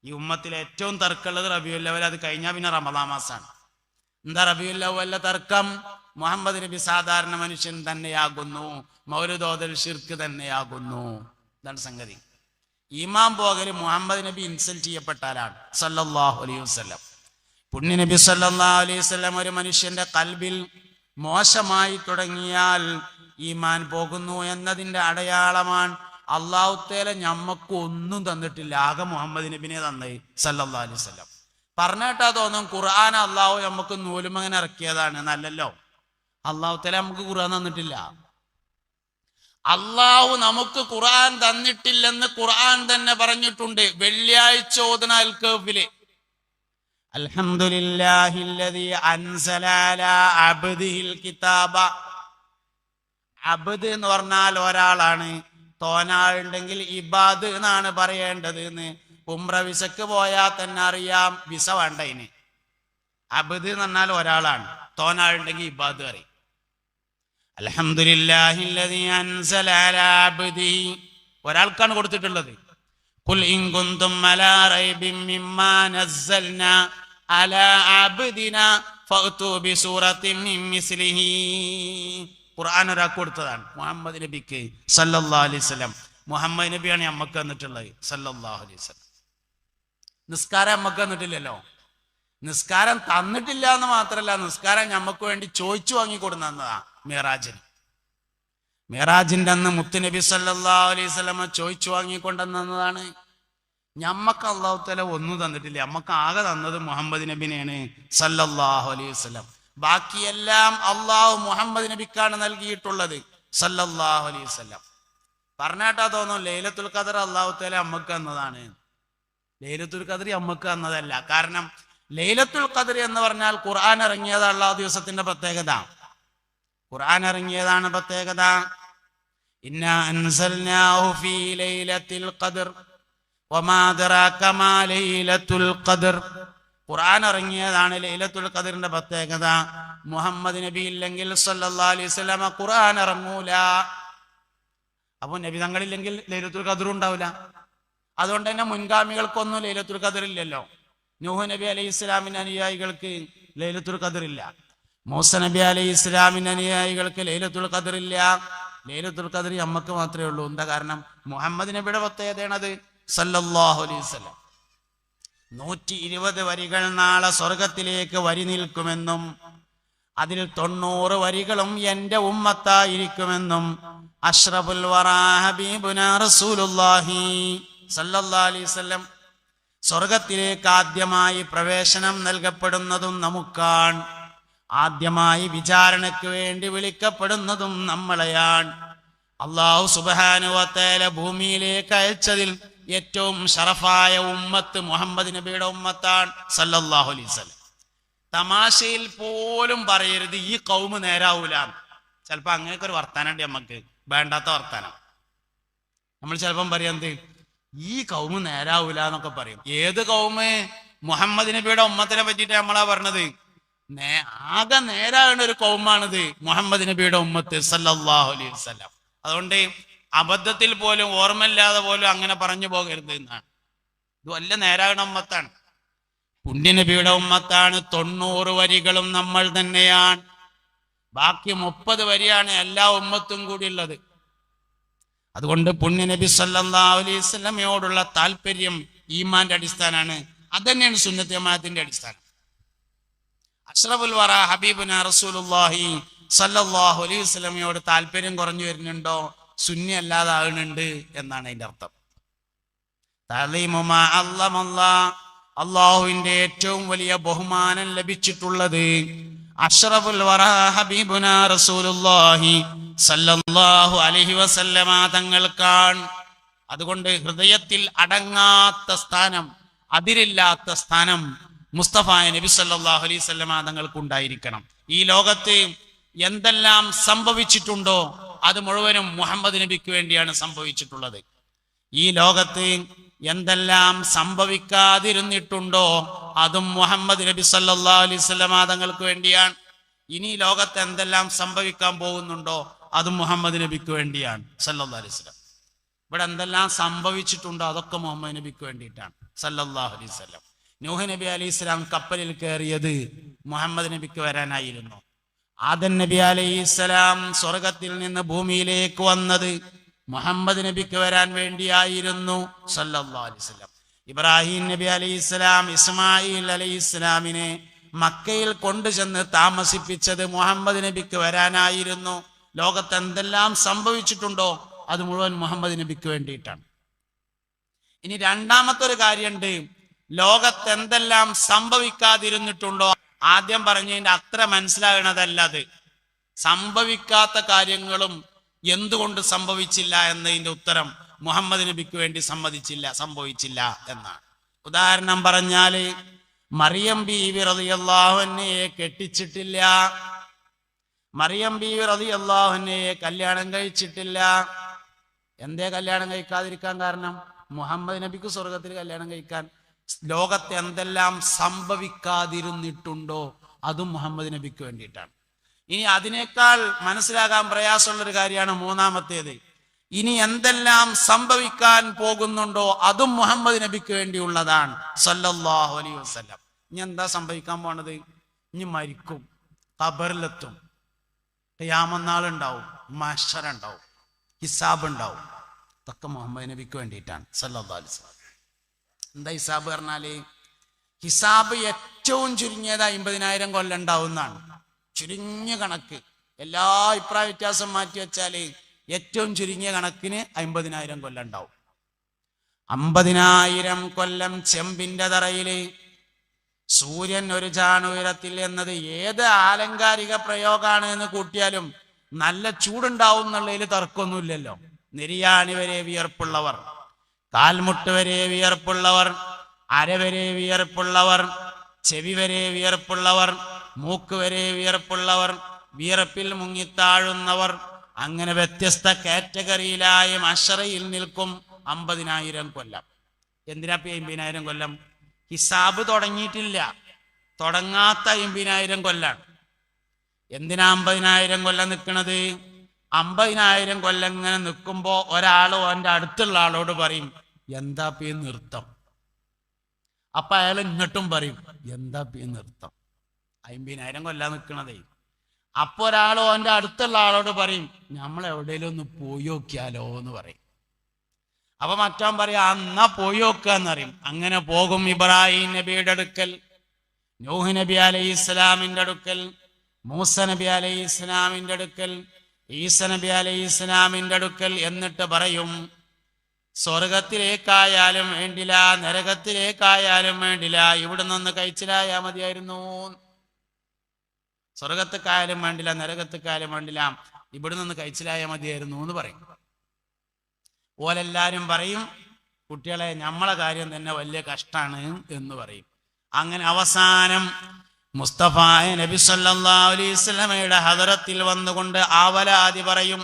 ഈ ഉമ്മത്തിൽ ഏറ്റവും തർക്കമുള്ളത് റബീഉൽ അവ്വൽ. അത് കഴിഞ്ഞാൽ പിന്നെ റമദാൻ മാസമാണ്. എന്താ റബീഉൽ അവ്വലിലെ തർക്കം? മുഹമ്മദ് നബി സാധാരണ മനുഷ്യൻ തന്നെയാകുന്നു, മൗലിദ് ഓതൽ ശിർക്ക് തന്നെയാകുന്നു. ഇതാണ് സംഗതി. ഈമാൻ പോകൽ മുഹമ്മദ് നബി ഇൻസൾട്ട് ചെയ്യപ്പെട്ടാലാണ് സല്ലല്ലാഹു അലൈഹി വസല്ലം. പുണ്യനബി സല്ലല്ലാഹു അലൈഹി വസല്ലം ഒരു മനുഷ്യന്റെ കൽബിൽ മോശമായി തുടങ്ങിയാൽ ഈമാൻ പോകുന്നു എന്നതിൻ്റെ അടയാളമാണ്. അല്ലാഹു തആല ഞമ്മക്ക് ഒന്നും തന്നിട്ടില്ല, ആകെ മുഹമ്മദ് നബിനെ തന്നേ സല്ലല്ലാഹു അലൈഹി വസല്ലം. പറഞ്ഞിട്ടാ തോന്നും ഖുർആൻ അള്ളാഹു നമുക്ക് നൂലുമങ്ങനെ ഇറക്കിയതാണ്. നല്ലല്ലോ, അല്ലാഹു തആല നമുക്ക് ഖുർആൻ തന്നിട്ടില്ല. അള്ളാഹു നമുക്ക് ഖുർആൻ തന്നിട്ടില്ലെന്ന് ഖുർആൻ തന്നെ പറഞ്ഞിട്ടുണ്ട്. വെള്ളിയാഴ്ച ഓതുന്ന അൽ കഹ്ഫില് അൽഹംദുലില്ലാഹില്ലദീ അൻസല അലാ അബ്ദിഹിൽ കിതാബ. അബ്ദ് എന്ന് പറഞ്ഞാൽ ഒരാളാണ്, തോനാളുണ്ടെങ്കിൽ ഇബാദ് എന്നാണ് പറയേണ്ടത് എന്ന് ഉംറ വിസക്ക് പോയാൽ തന്നെ അറിയാം, വിസ വേണ്ട ഇനി. അബ്ദ് എന്ന് പറഞ്ഞാൽ ഒരാളാണ്, തോനാളുണ്ടെങ്കിൽ ഇബാദ് അറിയും. അൽഹംദുലില്ലാഹില്ലദീ അൻസല അലാ അബ്ദിഹി ഒരാൾക്കാണ് കൊടുത്തിട്ടുള്ളത്. ഖുൽ ഇൻ കുൻതും അലാ റൈബിൻ മിമ്മാ നസ്സൽനാ അലാ അബ്ദിനാ ഫഅ്തു ബിസൂറത്തിൻ മിൻ മിസ്ലിഹി. ഖുർആൻ ഒരാൾക്ക് കൊടുത്തതാണ്, മുഹമ്മദ് നബിക്ക് സല്ലല്ലാഹു അലൈഹി വസല്ലം. മുഹമ്മദ് നബിയാണ് നമ്മക്ക് തന്നിട്ടുള്ളത് സല്ലല്ലാഹു അലൈഹി വസല്ലം. നിസ്കാരം നമ്മക്ക് തന്നിട്ടില്ലല്ലോ. നിസ്കാരം തന്നിട്ടില്ല എന്ന് മാത്രമല്ല, നിസ്കാരം നമുക്ക് വേണ്ടി ചോദിച്ചു വാങ്ങി കൊടുന്നതാ മിറാജിന്. മിറാജിന്റെ അന്ന് മുത്തുനബി സല്ലല്ലാഹു അലൈഹി വസല്ലം ചോദിച്ചു വാങ്ങിക്കൊണ്ടുവന്നതാണ്. ഞമ്മക്ക് അല്ലാഹു തആല ഒന്നും തന്നിട്ടില്ല, നമുക്ക് ആകെ തന്നത് മുഹമ്മദ് നബിനെയാണ് സല്ലല്ലാഹു അലൈഹി വസല്ലം. ബാക്കിയെല്ലാം അള്ളാഹു മുഹമ്മദ് നബിക്കാണ് നൽകിയിട്ടുള്ളത് സല്ലല്ലാഹു അലൈഹി വസല്ലം. പറഞ്ഞാട്ടാ തോന്നും ലൈലത്തുൽ ഖദർ അല്ലാഹു തആല നമ്മക്ക് തന്നതാണ്. ലൈലത്തുൽ ഖദർ നമ്മക്ക് തന്നതല്ല. കാരണം ലൈലത്തുൽ ഖദർ എന്ന് പറഞ്ഞാൽ ഖുർആൻ ഇറങ്ങിയത് അള്ളാഹു ദിവസത്തിന്റെ പ്രത്യേകത. ഖുർആൻ ഇറങ്ങിയതാണ് പ്രത്യേകത. ഇന്നാ അൻസൽനാഹു ഫീ ലൈലത്തിൽ ഖദർ വമാ അദ്റാക മാ ലൈലത്തുൽ ഖദർ. ഖുർആൻ ഇറങ്ങിയതാണ് ലൈലത്തുൽ ഖദറിന്റെ പ്രത്യേകത. മുഹമ്മദ് നബി ഇല്ലെങ്കിൽ സല്ലല്ലാഹു അലൈഹി വസല്ലം ഖുർആൻ ഇറങ്ങൂല. അപ്പൊ നബി തങ്ങളില്ലെങ്കിൽ ലൈലത്തുൽ ഖദർ ഉണ്ടാവില്ല. അതുകൊണ്ട് തന്നെ മുൻഗാമികൾക്കൊന്നും ലൈലത്തുൽ ഖദർ ഇല്ലല്ലോ. നൂഹ് നബി അലൈഹി ഇസ്ലാമിന്റെ അനുയായികൾക്ക് ലൈലത്തുൽ ഖദർ ഇല്ല. മൂസ നബി അലൈഹി ഇസ്ലാമിന്റെ അനുയായികൾക്ക് ലൈലത്തുൽ ഖദർ ഇല്ല. ലൈലത്തുൽ ഖദർ നമുക്ക് മാത്രമേ ഉള്ളൂ. എന്താ കാരണം? മുഹമ്മദ് നബിയുടെ പ്രത്യേകതയാണത് സല്ലല്ലാഹു അലൈഹി വസല്ലം. 120 വരികൾ നാളെ സ്വർഗത്തിലേക്ക് വരി നിൽക്കുമെന്നും അതിൽ 90 വരികളും എന്റെ ഉമ്മത്തായിരിക്കുമെന്നും അഷ്റഫുൽ വറാ ഹബീബുനാ റസൂലുള്ളാഹി സല്ലല്ലാഹു അലൈഹി വസല്ലം. സ്വർഗത്തിലേക്ക് ആദ്യമായി പ്രവേശനം നൽകപ്പെടുന്നതും നമുക്കാണ്. ആദ്യമായി വിചാരണയ്ക്ക് വേണ്ടി വിളിക്കപ്പെടുന്നതും നമ്മളെയാണ്. അല്ലാഹു സുബ്ഹാനഹു വ തആല ഭൂമിയിലേക്ക് അയച്ചതിൽ ഏറ്റവും ഷറഫായ ഉമ്മത്ത് മുഹമ്മദ് നബിയുടെ ഉമ്മത്താണ് സല്ലല്ലാഹു അലൈഹി വസല്ലം. തമാശയിൽ പോലും പറയരുത് ഈ കൗമ് നേരാവൂല. ചിലപ്പോ അങ്ങനെയൊക്കെ ഒരു വർത്താനുണ്ട്, നമുക്ക് വേണ്ടാത്ത വർത്താനം. നമ്മൾ ചിലപ്പം പറയാന്ത് ഈ കൗമ് നേരാവൂല എന്നൊക്കെ പറയും. ഏത് കൗമ്? മുഹമ്മദ് നബിയുടെ ഉമ്മത്തിനെ പറ്റിയിട്ട് നമ്മളാ പറഞ്ഞത്. ആകെ നേരാകുന്ന ഒരു കൗമാണിത് മുഹമ്മദ് നബിയുടെ ഉമ്മത്ത് സല്ലല്ലാഹു അലൈഹി വസല്ലം. അതുകൊണ്ട് അബദ്ധത്തിൽ പോലും ഓർമ്മയില്ലാതെ പോലും അങ്ങനെ പറഞ്ഞു പോകരുത് എന്നാണ്. ഇത് വല്ല നേരാകണ ഉമ്മത്താണ്, പുണ്യനബിയുടെ ഉമ്മത്താണ്. 90 വരികളും നമ്മൾ തന്നെയാണ്. ബാക്കി 30 വരിയാണ് എല്ലാ ഉമ്മത്തും കൂടി ഉള്ളത്. അതുകൊണ്ട് പുണ്യനബി സല്ലല്ലാഹു അലൈഹി വസല്ലമയോടുള്ള താല്പര്യം ഈമാന്റെ അടിസ്ഥാനമാണ്. അതന്നെയാണ് സുന്നത്ത് ജമാഅത്തിന്റെ അടിസ്ഥാനം. അഷ്റഫുൽ വറാ ഹബീബുനാ റസൂലുള്ളാഹി സല്ലല്ലാഹു അലൈഹി വസല്ലമയോട് താല്പര്യം കുറഞ്ഞു വരുന്നുണ്ടോ, സുന്നി അല്ലാതാകുന്നുണ്ട് എന്നാണ് അതിന്റെ അർത്ഥം. അള്ളാഹുവിന്റെ ഏറ്റവും വലിയ ബഹുമാനം ലഭിച്ചിട്ടുള്ളത് അഷ്റഫുൽ വറാ ഹബീബുനാ റസൂലുള്ളാഹി സല്ലല്ലാഹു അലൈഹി വസല്ലമ തങ്ങൾക്കാണ്. അതുകൊണ്ട് ഹൃദയത്തിൽ അടങ്ങാത്ത സ്ഥാനം, അതിരില്ലാത്ത സ്ഥാനം മുസ്തഫ നബി സല്ലല്ലാഹു അലൈഹി വസല്ലമ തങ്ങൾക്ക് ഉണ്ടായിരിക്കണം. ഈ ലോകത്ത് എന്തെല്ലാം സംഭവിച്ചിട്ടുണ്ടോ അത് മുഴുവനും മുഹമ്മദ് നബിക്ക് വേണ്ടിയാണ് സംഭവിച്ചിട്ടുള്ളത്. ഈ ലോകത്ത് എന്തെല്ലാം സംഭവിക്കാതിരുന്നിട്ടുണ്ടോ അതും മുഹമ്മദ് നബി സല്ലല്ലാഹു അലൈഹി വസല്ലമ തങ്ങൾക്ക് വേണ്ടിയാണ്. ഇനി ലോകത്ത് എന്തെല്ലാം സംഭവിക്കാൻ പോകുന്നുണ്ടോ അതും മുഹമ്മദ് നബിക്ക് വേണ്ടിയാണ് സല്ലല്ലാഹു അലൈഹി വസല്ലം. ഇവിടെ എന്തെല്ലാം സംഭവിച്ചിട്ടുണ്ടോ അതൊക്കെ മുഹമ്മദ് നബിക്ക് വേണ്ടിയിട്ടാണ് സല്ലല്ലാഹു അലൈഹി വസല്ലം. നൂഹ് നബി അലൈഹി ഇസ്ലാം കപ്പലിൽ കയറിയത് മുഹമ്മദ് നബിക്ക് വരാനായിരുന്നു. ആദം നബി അലൈഹി ഇസ്ലാം സ്വർഗത്തിൽ നിന്ന് ഭൂമിയിലേക്ക് വന്നത് മുഹമ്മദ് നബിക്ക് വരാൻ വേണ്ടിയായിരുന്നു സല്ലല്ലാഹു അലൈഹി വസല്ലം. ഇബ്രാഹിം നബി അലൈഹി ഇസ്ലാം ഇസ്മായിൽ അലൈഹി ഇസ്ലാമിനെ മക്കയിൽ കൊണ്ടുചെന്ന് താമസിപ്പിച്ചത് മുഹമ്മദ് നബിക്ക് വരാനായിരുന്നു. ലോകത്ത് എന്തെല്ലാം സംഭവിച്ചിട്ടുണ്ടോ അത് മുഴുവൻ മുഹമ്മദ് നബിക്ക് വേണ്ടിയിട്ടാണ്. ഇനി രണ്ടാമത്തെ ഒരു കാര്യമുണ്ട്, ലോകത്ത് എന്തെല്ലാം സംഭവിക്കാതിരുന്നിട്ടുണ്ടോ, ആദ്യം പറഞ്ഞതിന്റെ അത്ര മനസ്സിലാകണതല്ല. അത് സംഭവിക്കാത്ത കാര്യങ്ങളും എന്തുകൊണ്ട് സംഭവിച്ചില്ല എന്നതിന്റെ ഉത്തരം മുഹമ്മദ് നബിക്ക് വേണ്ടി സംഭവിച്ചില്ല എന്നാണ്. ഉദാഹരണം പറഞ്ഞാല് മറിയം ബീവി റളിയല്ലാഹു അൻഹയെ കെട്ടിച്ചിട്ടില്ല, മറിയം ബീവി റളിയല്ലാഹു അൻഹയെ കല്യാണം കഴിച്ചിട്ടില്ല. എന്തേ കല്യാണം കഴിക്കാതിരിക്കാൻ കാരണം? മുഹമ്മദ് നബിക്ക് സ്വർഗത്തിൽ കല്യാണം കഴിക്കാൻ ലോകത്ത് എന്തെല്ലാം സംഭവിക്കാതിരുന്നിട്ടുണ്ടോ അതും മുഹമ്മദ് നബിക്ക് വേണ്ടിയിട്ടാണ്. ഇനി അതിനേക്കാൾ മനസ്സിലാകാൻ പ്രയാസമുള്ളൊരു കാര്യമാണ് മൂന്നാമത്തേത്. ഇനി എന്തെല്ലാം സംഭവിക്കാൻ പോകുന്നുണ്ടോ അതും മുഹമ്മദ് നബിക്ക് വേണ്ടിയുള്ളതാണ് സല്ലല്ലാഹു അലൈഹി വസല്ലം. ഇനി എന്താ സംഭവിക്കാൻ പോണത്? ഇനി മരിക്കും, ഖബറിലെത്തും, ഖിയാമത്ത് നാളുണ്ടാവും, മഹ്ശർ ഉണ്ടാവും, ഹിസാബ് ഉണ്ടാവും. ഇതൊക്കെ മുഹമ്മദ് നബിക്ക് വേണ്ടിയിട്ടാണ് സല്ലല്ലാഹു അലൈഹി വസല്ലം. എന്താ ഹിസാബ് പറഞ്ഞാല്? ഹിസാബ് ഏറ്റവും ചുരുങ്ങിയത് 50,000 കൊല്ലം ഉണ്ടാവുന്നതാണ്. ചുരുങ്ങിയ കണക്ക്, എല്ലാ അഭിപ്രായ വ്യത്യാസം മാറ്റി വെച്ചാല് ഏറ്റവും ചുരുങ്ങിയ കണക്കിന് 50,000 കൊല്ലം ഉണ്ടാവും. 50,000 കൊല്ലം ചെമ്പിന്റെ തറയില് സൂര്യൻ ഒരു ചാണുയരത്തിൽ എന്നത് ഏത് ആലങ്കാരിക പ്രയോഗമാണ് എന്ന് കൂട്ടിയാലും നല്ല ചൂടുണ്ടാവും എന്നുള്ളതിൽ തർക്കമൊന്നുമില്ലല്ലോ. നെരിയാണി വരെ വിയർപ്പുള്ളവർ, കാൽമുട്ട് വരെ വിയർപ്പുള്ളവർ, അരവരെ വിയർപ്പുള്ളവർ, ചെവി വരെ വിയർപ്പുള്ളവർ, മൂക്ക് വരെ വിയർപ്പുള്ളവർ, വിയർപ്പിൽ മുങ്ങിത്താഴുന്നവർ, അങ്ങനെ വ്യത്യസ്ത കാറ്റഗറിയിലായ മഹ്ശറയിൽ നിൽക്കും 50,000 കൊല്ലം. എന്തിനാ 50,000 കൊല്ലം? ഹിസാബ് തുടങ്ങിയിട്ടില്ല, തുടങ്ങാത്ത 50,000 കൊല്ലാണ്. എന്തിനാ 50,000 കൊല്ലം നിൽക്കണത്? 50,000 കൊല്ലം ഇങ്ങനെ നിൽക്കുമ്പോ ഒരാള് ഓന്റെ അടുത്തുള്ള ആളോട് പറയും എന്താ പീ നൃത്തം. അപ്പൊ അയാൾ ഇങ്ങോട്ടും പറയും എന്താ പീ നൃത്തം. 50,000 കൊല്ലം നിൽക്കണതേ. അപ്പൊ ഒരാൾ ഓന്റെ അടുത്തുള്ള ആളോട് പറയും നമ്മൾ എവിടെയെങ്കിലും ഒന്ന് പോയി നോക്കിയാലോ എന്ന് പറയും. അപ്പൊ മറ്റവൻ പറയാ എന്നാ പോയി നോക്കാന്ന് പറയും. അങ്ങനെ പോകും ഇബ്രാഹിം നബിയുടെ അടുക്കൽ, നൂഹ് നബി അലൈഹി ഇസ്ലാമിന്റെ അടുക്കൽ, മൂസ നബി അലൈഹി ഇസ്ലാമിന്റെ അടുക്കൽ, ഈസ നബി അലൈഹി ഇസ്ലാമിന്റെ അടുക്കൽ. എന്നിട്ട് പറയും സ്വർഗത്തിലേക്കായാലും വേണ്ടില്ല, നരകത്തിലേക്കായാലും വേണ്ടില്ല, ഇവിടെ നിന്ന് കഴിച്ചിലായാൽ മതിയായിരുന്നു. സ്വർഗത്തേക്കായാലും വേണ്ടില്ല, നരകത്തേക്കായാലും വേണ്ടില്ല, ഇവിടെ നിന്ന് കഴിച്ചിലായാൽ മതിയായിരുന്നു എന്ന് പറയും. ഓലെല്ലാരും പറയും കുട്ടികളെ നമ്മളെ കാര്യം തന്നെ വലിയ കഷ്ടാണ് എന്ന് പറയും. അങ്ങനെ അവസാനം മുസ്തഫായ നബി സല്ലല്ലാഹു അലൈഹി വസല്ലമയുടെ ഹദറത്തിൽ വന്നുകൊണ്ട് ആവലാതി പറയും.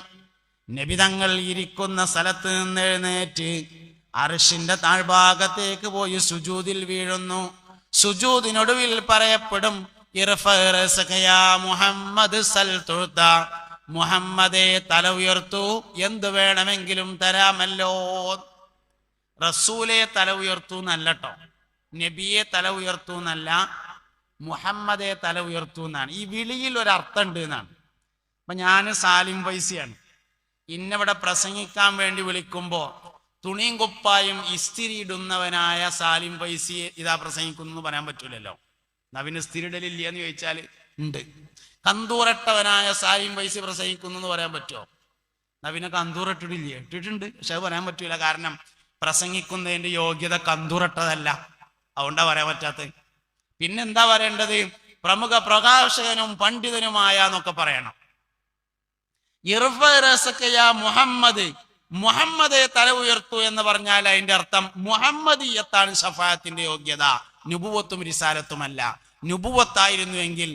നബി തങ്ങൾ ഇരിക്കുന്ന സ്ഥലത്ത് നിന്ന് എഴുന്നേറ്റ് അർശിന്റെ താഴ്ഭാഗത്തേക്ക് പോയി സുജൂദിൽ വീഴുന്നു. സുജൂദിനൊടുവിൽ പറയപ്പെടും മുഹമ്മദ് മുഹമ്മദേ തല ഉയർത്തു, എന്ത് വേണമെങ്കിലും തരാമല്ലോ. റസൂലെ തല ഉയർത്തു എന്നല്ലോ, നബിയെ തല ഉയർത്തു എന്നല്ല, മുഹമ്മദെ തല ഉയർത്തു എന്നാണ്. ഈ വിളിയിൽ ഒരർത്ഥം ഉണ്ട് എന്നാണ്. അപ്പൊ ഞാൻ സാലിം ഫൈസിയാണ്, ഇന്നിവിടെ പ്രസംഗിക്കാൻ വേണ്ടി വിളിക്കുമ്പോ തുണിയും കുപ്പായും ഇസ്തിരി ഇടുന്നവനായ സാലിം ഫൈസിയെ ഇതാ പ്രസംഗിക്കുന്നു എന്ന് പറയാൻ പറ്റൂലല്ലോ. നവിന് ഇസ്തിരി ഇടലില്ല എന്ന് ചോദിച്ചാൽ ഉണ്ട്. കന്തൂറട്ടവനായ സാലിം ഫൈസി പ്രസംഗിക്കുന്നു എന്ന് പറയാൻ പറ്റുമോ? നവിനെ കന്തൂറിട്ടിട്ടില്ലേ? ഇട്ടിട്ടുണ്ട്, പക്ഷെ അത് പറയാൻ പറ്റൂല. കാരണം പ്രസംഗിക്കുന്നതിന്റെ യോഗ്യത കന്തൂറട്ടതല്ല, അതുകൊണ്ടാ പറയാൻ പറ്റാത്തത്. പിന്നെന്താ പറയേണ്ടത്? പ്രമുഖ പ്രകാശകനും പണ്ഡിതനുമായ എന്നൊക്കെ പറയണം. മുഹമ്മദ്, മുഹമ്മദെ തല ഉയർത്തു എന്ന് പറഞ്ഞാൽ അതിന്റെ അർത്ഥം മുഹമ്മദീയത്താണ് ഷഫാഅത്തിന്റെ യോഗ്യത, നുബുവത്തും റിസാലത്തുമല്ല. നുബുവത്തായിരുന്നുവെങ്കിൽ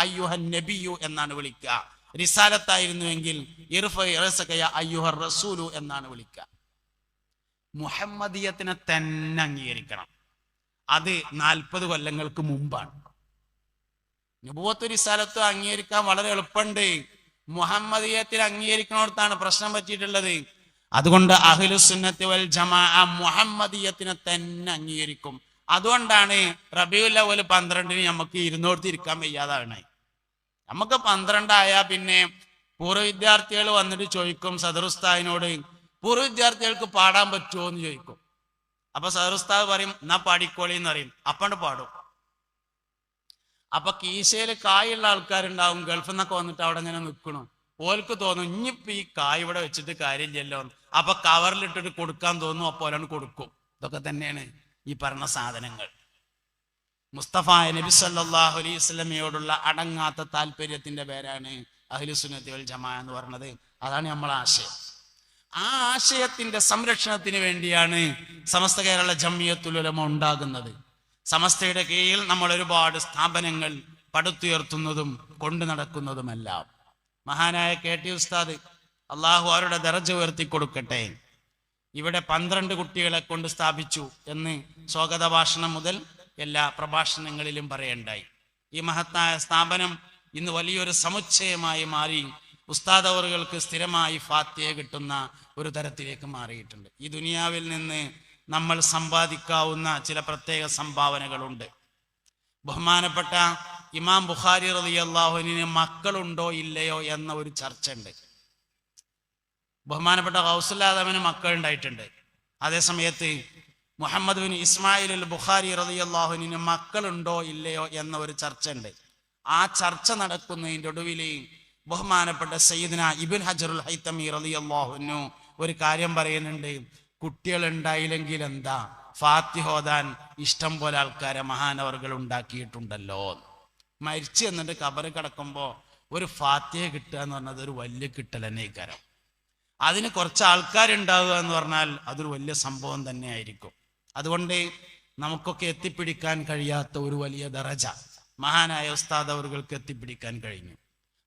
അയ്യുഹൻ നബിയു എന്നാണ് വിളിക്കുക. റിസാലത്തായിരുന്നുവെങ്കിൽ അയ്യുഹർ റസൂലു എന്നാണ് വിളിക്കുക. മുഹമ്മദീയത്തിനെ തന്നെ അംഗീകരിക്കണം. അത് 40 കൊല്ലങ്ങൾക്ക് മുമ്പാണ്. നുബുവത്തു റിസാലത്തും അംഗീകരിക്കാൻ വളരെ എളുപ്പമുണ്ട്. മുഹമ്മദീയത്തിൽ അംഗീകരിക്കണോടത്താണ് പ്രശ്നം പറ്റിയിട്ടുള്ളത്. അതുകൊണ്ട് അഹ്ലുസുന്നത്തി വൽ ജമാഅ മുഹമ്മദീയത്തിനെ തന്നെ അംഗീകരിക്കും. അതുകൊണ്ടാണ് റബീഉൽ അവ്വൽ 12 നമുക്ക് 200 ഇരിക്കാൻ വയ്യാതാണ്. നമുക്ക് 12 ആയാൽ പിന്നെ പൂർവ്വ വിദ്യാർത്ഥികൾ വന്നിട്ട് ചോദിക്കും സദറുസ്താദിനോട്, പൂർവ്വ വിദ്യാർത്ഥികൾക്ക് പാടാൻ പറ്റുമോ എന്ന് ചോദിക്കും. അപ്പൊ സഹറുസ്താവ് പറയും എന്നാ പാടിക്കോളി എന്ന് പറയും, അപ്പണ്ട് പാടും. അപ്പൊ കീശയിൽ കായുള്ള ആൾക്കാരുണ്ടാവും, ഗൾഫിൽ നിന്നൊക്കെ വന്നിട്ട് അവിടെ ഇങ്ങനെ നിൽക്കണം. ഓൽക്ക് തോന്നും ഇനിയിപ്പോ ഈ കായ് ഇവിടെ വെച്ചിട്ട് കാര്യമില്ലല്ലോ, അപ്പൊ കവറിലിട്ടിട്ട് കൊടുക്കാൻ തോന്നും, അപ്പോൾ ഒരാൾ കൊടുക്കും. ഇതൊക്കെ തന്നെയാണ് ഈ പറഞ്ഞ സാധനങ്ങൾ. മുസ്തഫ നബി സല്ലല്ലാഹു അലൈഹി വസല്ലമയോടുള്ള അടങ്ങാത്ത താല്പര്യത്തിന്റെ പേരാണ് അഹ്ലുസുന്നത്തി വൽ ജമാഅ എന്ന് പറയുന്നത്. അതാണ് നമ്മളെ ആശയം. ആ ആശയത്തിന്റെ സംരക്ഷണത്തിന് വേണ്ടിയാണ് സമസ്ത കേരള ജംഇയ്യത്തുൽ ഉലമ ഉണ്ടാകുന്നത്. സമസ്തയുടെ കീഴിൽ നമ്മൾ ഒരുപാട് സ്ഥാപനങ്ങൾ പടുത്തുയർത്തുന്നതും കൊണ്ടു നടക്കുന്നതുമെല്ലാം. മഹാനായ KT ഉസ്താദ്, അള്ളാഹു അവരുടെ ദറജ ഉയർത്തി കൊടുക്കട്ടെ, ഇവിടെ 12 കുട്ടികളെ കൊണ്ട് സ്ഥാപിച്ചു എന്ന് സ്വാഗത ഭാഷണം മുതൽ എല്ലാ പ്രഭാഷണങ്ങളിലും പറയണ്ടായി. ഈ മഹത്തായ സ്ഥാപനം ഇന്ന് വലിയൊരു സമുച്ചയമായി മാറി ഉസ്താദ് അവറുകൾക്ക് സ്ഥിരമായി ഫാത്തിഹ കിട്ടുന്ന ഒരു തരത്തിലേക്ക് മാറിയിട്ടുണ്ട്. ഈ ദുനിയാവിൽ നിന്ന് നമ്മൾ സമ്പാദിക്കാവുന്ന ചില പ്രത്യേക സംഭാവനകളുണ്ട്. ബഹുമാനപ്പെട്ട ഇമാം ബുഖാരി റളിയല്ലാഹു അൻഹുവിന് മക്കളുണ്ടോ ഇല്ലയോ എന്ന ഒരു ചർച്ച ഉണ്ട്. ബഹുമാനപ്പെട്ട ഗൗസുൽ ആദമിന് മക്കൾ ഉണ്ടായിട്ടുണ്ട്. അതേസമയത്ത് മുഹമ്മദ് ബിൻ ഇസ്മായിൽ അൽ ബുഖാരി റളിയല്ലാഹു അൻഹുവിന് മക്കളുണ്ടോ ഇല്ലയോ എന്ന ഒരു ചർച്ച ഉണ്ട്. ആ ചർച്ച നടക്കുന്നതിൻ്റെ ഒടുവിൽ ബഹുമാനപ്പെട്ട സയ്യിദ്ന ഇബ്ൻ ഹജറുൽ ഹൈതമി റളിയല്ലാഹു അൻഹു ഒരു കാര്യം പറയുന്നുണ്ട്, കുട്ടികൾ ഉണ്ടായില്ലെങ്കിൽ എന്താ, ഫാത്തിഹ ഓതാൻ ഇഷ്ടം പോലെ ആൾക്കാരെ മഹാനവർകൾ ഉണ്ടാക്കിയിട്ടുണ്ടല്ലോ. മരിച്ചു എന്നിട്ട് ഖബറ് കിടക്കുമ്പോൾ ഒരു ഫാത്തിഹ കിട്ടുക എന്ന് പറഞ്ഞത് ഒരു വലിയ കിട്ടൽ തന്നെ ഇക്കാരം. അതിന് കുറച്ച് ആൾക്കാരുണ്ടാവുക എന്ന് പറഞ്ഞാൽ അതൊരു വലിയ സംഭവം തന്നെ ആയിരിക്കും. അതുകൊണ്ട് നമുക്കൊക്കെ എത്തിപ്പിടിക്കാൻ കഴിയാത്ത ഒരു വലിയ ദറജ മഹാനായ ഉസ്താദ് അവർക്ക് എത്തിപ്പിടിക്കാൻ കഴിഞ്ഞു.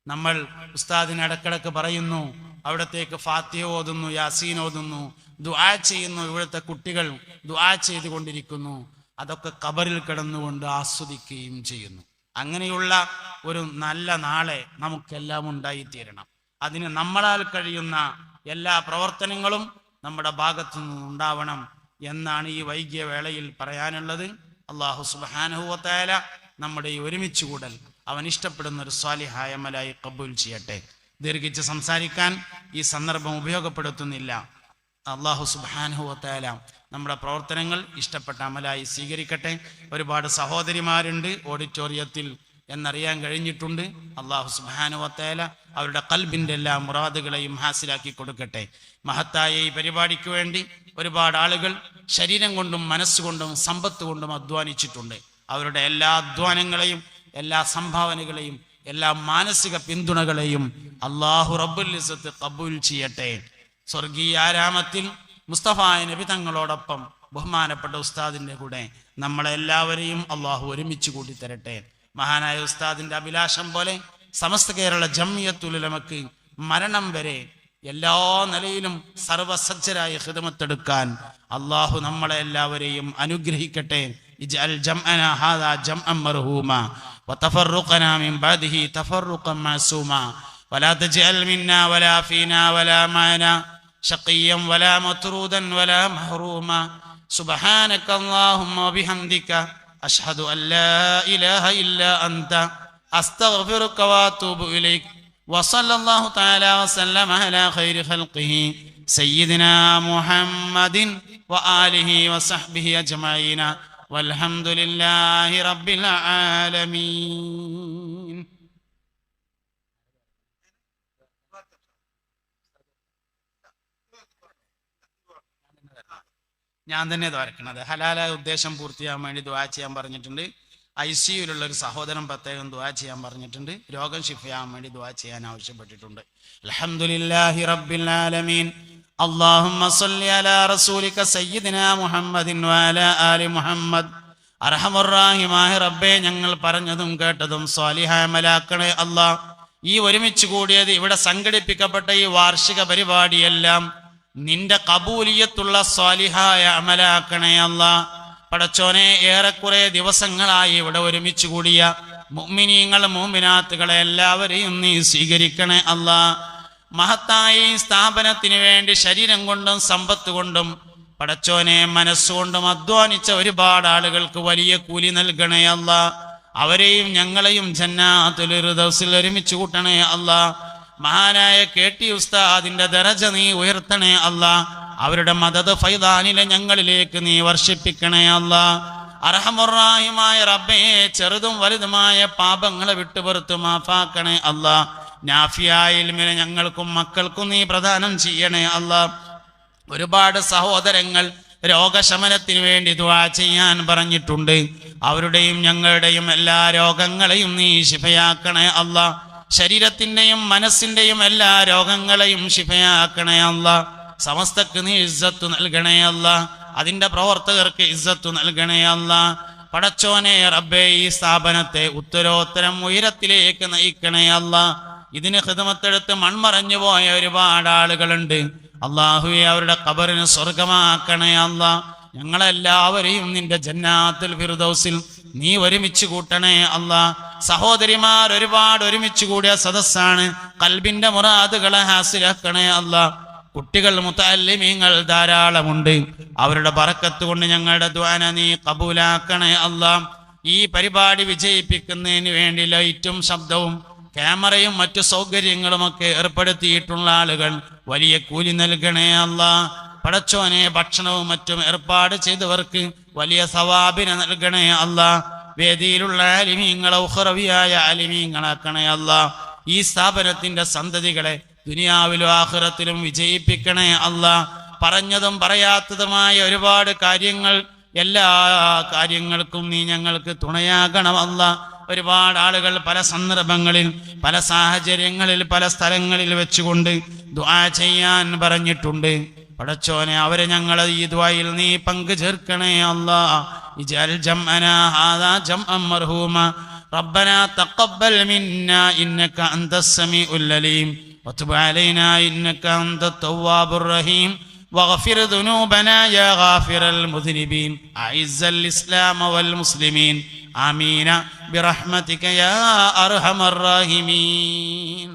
നമ്മൾ ഉസ്താദിന് ഇടക്കിടക്ക് പറയുന്നു, അവിടത്തേക്ക് ഫാത്തിഹ ഓതുന്നു, യാസീൻ ഓതുന്നു, ദുആ ചെയ്യുന്നു. ഇവിടുത്തെ കുട്ടികൾ ദുആ ചെയ്തുകൊണ്ടിരിക്കുന്നു. അതൊക്കെ ഖബറിൽ കിടന്നുകൊണ്ട് ആസ്വദിക്കുകയും ചെയ്യുന്നു. അങ്ങനെയുള്ള ഒരു നല്ല നാളെ നമുക്കെല്ലാം ഉണ്ടായിത്തീരണം. അതിന് നമ്മളാൽ കഴിയുന്ന എല്ലാ പ്രവർത്തനങ്ങളും നമ്മുടെ ഭാഗത്തു നിന്നുണ്ടാവണം എന്നാണ് ഈ വൈകിയ വേളയിൽ പറയാനുള്ളത്. അല്ലാഹു സുബ്ഹാനഹു വ തആല നമ്മുടെ ഈ ഒരുമിച്ച് കൂടൽ അവൻ ഇഷ്ടപ്പെടുന്ന ഒരു സ്വാലിഹായ അമലായി ഖബൂൽ ചെയ്യട്ടെ. ദീർഘിച്ച് സംസാരിക്കാൻ ഈ സന്ദർഭം ഉപയോഗപ്പെടുത്തുന്നില്ല. അല്ലാഹു സുബ്ഹാനഹു വ തആല നമ്മുടെ പ്രവർത്തനങ്ങൾ ഇഷ്ടപ്പെട്ട അമലായി സ്വീകരിക്കട്ടെ. ഒരുപാട് സഹോദരിമാരുണ്ട് ഓഡിറ്റോറിയത്തിൽ എന്നറിയാൻ കഴിഞ്ഞിട്ടുണ്ട്. അല്ലാഹു സുബ്ഹാനഹു വ തആല അവരുടെ ഖൽബിന്റെ എല്ലാ മുറാദുകളെയും ഹാസിലാക്കി കൊടുക്കട്ടെ. മഹത്തായ ഈ പരിപാടിക്ക് വേണ്ടി ഒരുപാട് ആളുകൾ ശരീരം കൊണ്ടും മനസ്സുകൊണ്ടും സമ്പത്ത് കൊണ്ടും അധ്വാനിച്ചിട്ടുണ്ട്. അവരുടെ എല്ലാ അധ്വാനങ്ങളെയും എല്ലാ സംഭാവനകളെയും എല്ലാ മാനസിക പിന്തുണകളെയും അല്ലാഹു റബ്ബുൽ ഇസ്സത്ത് ഖബൂൽ ചെയ്യട്ടെ. സ്വർഗീയ ആരാമത്തിൽ മുസ്തഫ നബി തങ്ങളോടൊപ്പം ബഹുമാനപ്പെട്ട ഉസ്താദിന്റെ കൂടെ നമ്മളെല്ലാവരെയും അല്ലാഹു ഒരുമിച്ച് കൂട്ടി തരട്ടെ. മഹാനായ ഉസ്താദിന്റെ അഭിലാഷം പോലെ സമസ്ത കേരള ജംഇയ്യത്തുൽ ഉലമക്ക് മരണം വരെ എല്ലാ നിലയിലും സർവസജ്ജരായ ഖിദ്മത്തെടുക്കാൻ അല്ലാഹു നമ്മളെ എല്ലാവരെയും അനുഗ്രഹിക്കട്ടെ. ഇജ്അൽ ജംഅനാ ഹാദാ ജംഅൻ മർഹൂമാ വതഫറഖനാ മിൻ ബഅദിഹി തഫറഖൻ മഅസൂമാ വലാ തജ്അൽ മിന്നാ വലാ ഫീനാ വലാ മഅനാ ശഖിയ്യൻ വലാ മത്റൂദൻ വലാ മഹ്റൂമാ സുബ്ഹാനക അല്ലാഹുമ്മ വബിഹംദിക അഷ്ഹദു അൻ ലാ ഇലാഹ ഇല്ലാ അൻത അസ്തഗ്ഫിറുക വഅതൂബു ഇലൈക് വസല്ലല്ലാഹു തആല വസല്ലമ അലാ ഖൈരി ഖൽഖിഹി സയ്യിദിനാ മുഹമ്മദിൻ വആലിഹി വസഹ്ബിഹി അജ്മഈന വൽഹംദുലില്ലാഹി റബ്ബിൽ ആലമീൻ. ഞാൻ തന്നെ ദ്വാരക്കണത് ഹലാലായ ഉദ്ദേശം പൂർത്തിയാകാൻ വേണ്ടി ദുആ ചെയ്യാൻ പറഞ്ഞിട്ടുണ്ട്. ICUലുള്ള ഒരു സഹോദരൻ പ്രത്യേകം ദുആ ചെയ്യാൻ പറഞ്ഞിട്ടുണ്ട്. രോഗം ശിഫയാകാൻ വേണ്ടി ദുആ ചെയ്യാൻ ആവശ്യപ്പെട്ടിട്ടുണ്ട്. അൽഹംദുലില്ലാഹി റബ്ബിൽ ആലമീൻ. അല്ലാഹുമ്മ സ്വല്ലി അലാ റസൂലിക സയ്യിദിനാ മുഹമ്മദിൻ വഅലാ ആലി മുഹമ്മദ്. അർഹമർ റഹീമായ റബ്ബേ, ഞങ്ങൾ പറഞ്ഞതും കേട്ടതും സ്വാലിഹായ അമലാക്കണേ അല്ലാഹ്. ഈ ഒരുമിച്ച് കൂടിയത് ഇവിടെ സംഘടിപ്പിക്കപ്പെട്ട ഈ വാർഷിക പരിപാടിയെല്ലാം നിന്റെ കബൂലിയത്തുള്ള സ്വാലിഹായ അമലാക്കണേ അല്ലാഹ്. പടച്ചോനെ, ഏറെക്കുറെ ദിവസങ്ങളായി ഇവിടെ ഒരുമിച്ച് കൂടിയ മുഅ്മിനീങ്ങൾ മുഅ്മിനാത്തുകളെ എല്ലാവരെയും നീ സ്വീകരിക്കണേ അല്ലാഹ്. മഹത്തായ ഈ സ്ഥാപനത്തിന് വേണ്ടി ശരീരം കൊണ്ടും സമ്പത്ത് കൊണ്ടും പടച്ചോനെ മനസ്സുകൊണ്ടും അധ്വാനിച്ച ഒരുപാട് ആളുകൾക്ക് വലിയ കൂലി നൽകണേ അല്ലാഹ്. അവരെയും ഞങ്ങളെയും ജന്നാത്തുൽ ഫിർദൗസിൽ ഒരുമിച്ച് കൂട്ടണേ അല്ലാഹ്. മഹാനായ KT ഉസ്താദിന്റെ ദറജ നീ ഉയർത്തണേ അല്ലാഹ്. അവരുടെ മദദ് ഫൈദാനിലെ ഞങ്ങളിലേക്ക് നീ വർഷിപ്പിക്കണേ അല്ലാ. അർഹമുർറാഹിമായ റബ്ബേ, ചെറുതും വലുതുമായ പാപങ്ങളെ വിട്ടുപുറത്തു മാഫാക്കണേ അല്ലാ. നാഫിയായ ഇൽമിനെ ഞങ്ങൾക്കും മക്കൾക്കും നീ പ്രദാനം ചെയ്യണേ അല്ലാ. ഒരുപാട് സഹോദരങ്ങൾ രോഗശമനത്തിന് വേണ്ടി ദുആ ചെയ്യാൻ പറഞ്ഞിട്ടുണ്ട്. അവരുടെയും ഞങ്ങളുടെയും എല്ലാ രോഗങ്ങളെയും നീ ശിഫയാക്കണേ അല്ലാ. ശരീരത്തിൻ്റെയും മനസ്സിൻ്റെയും എല്ലാ രോഗങ്ങളെയും ശിഫയാക്കണേ അല്ലാ. സമസ്തക്ക് നീ ഇസ്സത്ത് നൽകണേ അല്ലാ. അതിൻ്റെ പ്രവർത്തകർക്ക് ഇസ്സത്ത് നൽകണേ അല്ലാ. പടച്ചോനെ റബ്ബേ, ഈ സ്ഥാപനത്തെ ഉത്തരോത്തരം ഉയരത്തിലേക്ക് നയിക്കണേ അല്ലാ. ഇതിന് ഖിദ്മത്തെടുത്ത് മൺമറഞ്ഞു പോയ ഒരുപാട് ആളുകളുണ്ട്. അള്ളാഹുവേ, അവരുടെ ഖബറിന് സ്വർഗമാക്കണേ അല്ലാ. ഞങ്ങളെല്ലാവരെയും നിന്റെ ജന്നാത്തുൽ ഫിർദൗസിൽ നീ ഒരുമിച്ച് കൂട്ടണേ അല്ലാ. സഹോദരിമാർ ഒരുപാട് ഒരുമിച്ച് കൂടിയ സദസ്സാണ്. ഖൽബിന്റെ മുറാദുകളെ ഹാസിലാക്കണേ അല്ലാ. കുട്ടികൾ മുതഅല്ലിമീങ്ങൾ ധാരാളമുണ്ട്. അവരുടെ ബറക്കത്ത് കൊണ്ട് ഞങ്ങളുടെ ദുആന നീ ഖബൂലാക്കണേ അല്ലാ. ഈ പരിപാടി വിജയിപ്പിക്കുന്നതിന് വേണ്ടി ലൈറ്റും ശബ്ദവും ക്യാമറയും മറ്റു സൗകര്യങ്ങളുമൊക്കെ ഏർപ്പെടുത്തിയിട്ടുള്ള ആളുകൾ വലിയ കൂലി നൽകണേ അല്ലാ. പടച്ചോനെ, ഭക്ഷണവും മറ്റും ഏർപ്പാട് ചെയ്തവർക്ക് വലിയ സവാബിനെ നൽകണേ അല്ലാ. വേദിയിലുള്ള ആലിമീങ്ങളെ ഉഖറവിയായ ആലിമീങ്ങളാക്കണേ അല്ലാ. ഈ സ്ഥാപനത്തിന്റെ സന്തതികളെ ദുനിയാവിലും ആഖിറത്തിലും വിജയിപ്പിക്കണേ അല്ലാ. പറഞ്ഞതും പറയാത്തതുമായ ഒരുപാട് കാര്യങ്ങൾ, എല്ലാ കാര്യങ്ങൾക്കും നീ ഞങ്ങൾക്ക് തുണയാകണം അല്ലാ. ഒരുപാട് ആളുകൾ പല സന്ദർഭങ്ങളിൽ, പല സാഹചര്യങ്ങളിൽ, പല സ്ഥലങ്ങളിൽ വെച്ചുകൊണ്ട് ദുആ ചെയ്യാൻ പറഞ്ഞിട്ടുണ്ട്. പടച്ചോനെ, അവരെ ഞങ്ങളെ ഈ ദുആയിൽ നീ പങ്കു ചേർക്കണേ അല്ലാ. ഇജ്അൽ ജംഅനാ ഹാദാ ജംഅൻ മർഹൂമ റബ്ബനാ തഖബ്ബൽ മിന്നാ ഇന്നക അൻതസ് സമീഉൽ അലീം വതുബ് അലൈനാ ഇന്നക അൻതത് തവ്വാബുർ റഹീം واغفر ذنوبنا يا غافر المذنبين أعز الإسلام والمسلمين آمين برحمتك يا أرحم الراحمين.